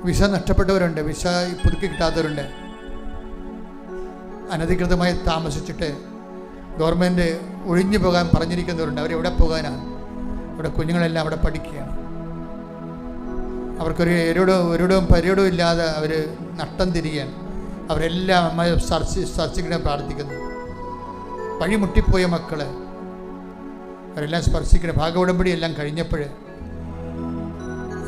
വിസ നഷ്ടപ്പെട്ടവരുണ്ട്, വിസ പുതുക്കി കിട്ടാത്തവരുണ്ട്, അനധികൃതമായി താമസിച്ചിട്ട് ഗവൺമെൻറ് ഒഴിഞ്ഞു പോകാൻ പറഞ്ഞിരിക്കുന്നവരുണ്ട്. അവരെവിടെ പോകാനാണ്? അവിടെ കുഞ്ഞുങ്ങളെല്ലാം അവിടെ പഠിക്കുകയാണ്. അവർക്കൊരു ഒരിടവും പര്യടവും ഇല്ലാതെ അവർ നട്ടം തിരികെയാണ്. അവരെല്ലാം അമ്മ സ്പർശിക്കണം പ്രാർത്ഥിക്കുന്നു. വഴിമുട്ടിപ്പോയ മക്കൾ അവരെല്ലാം സ്പർശിക്കണം. ഭാഗോടമ്പടി എല്ലാം കഴിഞ്ഞപ്പോൾ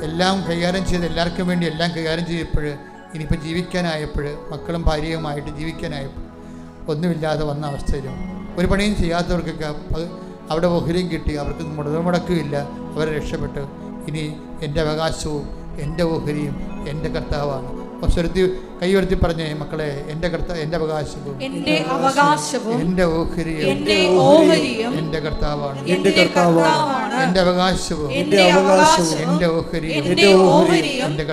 എല്ലാം കൈകാര്യം ചെയ്ത് എല്ലാവർക്കും വേണ്ടി എല്ലാം കൈകാര്യം ചെയ്തപ്പോൾ ഇനിയിപ്പോൾ ജീവിക്കാനായപ്പോൾ മക്കളും ഭാര്യയുമായിട്ട് ജീവിക്കാനായപ്പോൾ ഒന്നുമില്ലാതെ വന്ന അവസ്ഥയിലും ഒരു പണിയും ചെയ്യാത്തവർക്കൊക്കെ അവിടെ ഓഹരിയും കിട്ടി. അവർക്ക് മുടക്കുമില്ല, അവരെ രക്ഷപ്പെട്ടു. ഇനി എൻ്റെ അവകാശവും എൻ്റെ ഓഹരിയും എൻ്റെ കർത്താവാണ്. കൈ ഉയർത്തി പറഞ്ഞേ മക്കളെ, എൻ്റെ അവകാശവും എൻ്റെ ഓഹരിയും എൻ്റെ കർത്താവാണ്. എൻ്റെ അവകാശവും എൻ്റെ ഓഹരിയും എൻ്റെ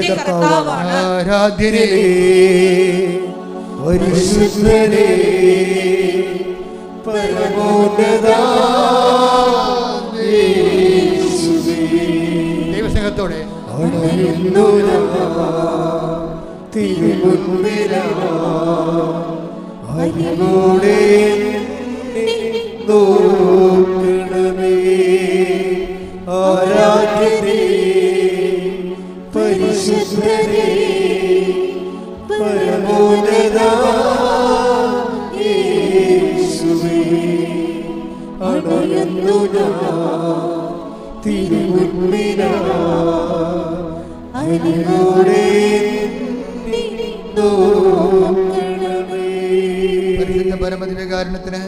കർത്താവാണ്. ആരാധ്യനേ പരിശുദ്ധനേ പരമോന്നതാ ദൈവസ്നേഹത്തോടെ അണയുന്നു തിരുമുൻപിലാ അറിവോടെ നോക്കണമേ. ആരാധ്യനേ പരിശുദ്ധനേ പരമോന്നതാ യേശുവേ അണയുന്നു തിരുമുൻപിലാ അറിവോടെ നോക്കണമേ. പരിശുദ്ധ പരമദിവ്യകാരുണ്യത്തിന്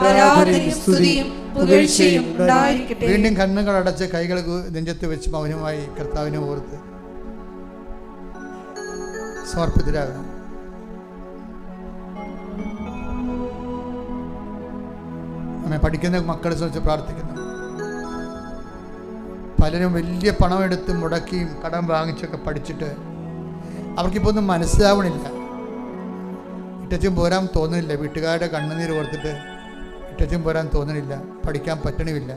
ആരാധനയും സ്തുതിയും പുകഴ്ചയും ഉണ്ടായിരിക്കട്ടെ. വീണ്ടും കണ്ണുകൾ അടച്ച് കൈകൾ നെഞ്ചത്ത് വെച്ച് മൗനമായി കർത്താവിനെ ഓർത്ത് സമർപ്പിതരാകണം. നമ്മെ പഠിക്കുന്ന മക്കളെ സംബന്ധിച്ച് പ്രാർത്ഥിക്കുന്നു. പലരും വലിയ പണമെടുത്ത് മുടക്കിയും കടം വാങ്ങിച്ചൊക്കെ പഠിച്ചിട്ട് അവർക്കിപ്പോൾ ഒന്നും മനസ്സിലാവണില്ല. ഇട്ടച്ചും പോരാൻ തോന്നുന്നില്ല. വീട്ടുകാരുടെ കണ്ണുനീര് ഓർത്തിട്ട് ഇട്ടച്ചും പോരാൻ തോന്നുന്നില്ല, പഠിക്കാൻ പറ്റണമില്ല.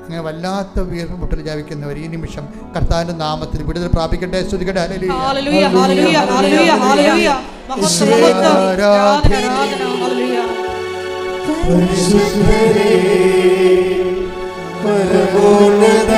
അങ്ങനെ വല്ലാത്ത വീർപ്പ് മുട്ടൽ ജാപിക്കുന്നവർ ഈ നിമിഷം കർത്താവിന്റെ നാമത്തിൽ വിടുതൽ പ്രാപിക്കട്ടെ. സ്തുതിക്കട്ടെ. ഹല്ലേലൂയ ഹല്ലേലൂയ ഹല്ലേലൂയ ഹല്ലേലൂയ ഹല്ലേലൂയ പരിശുദ്ധനേ പരമോന്നത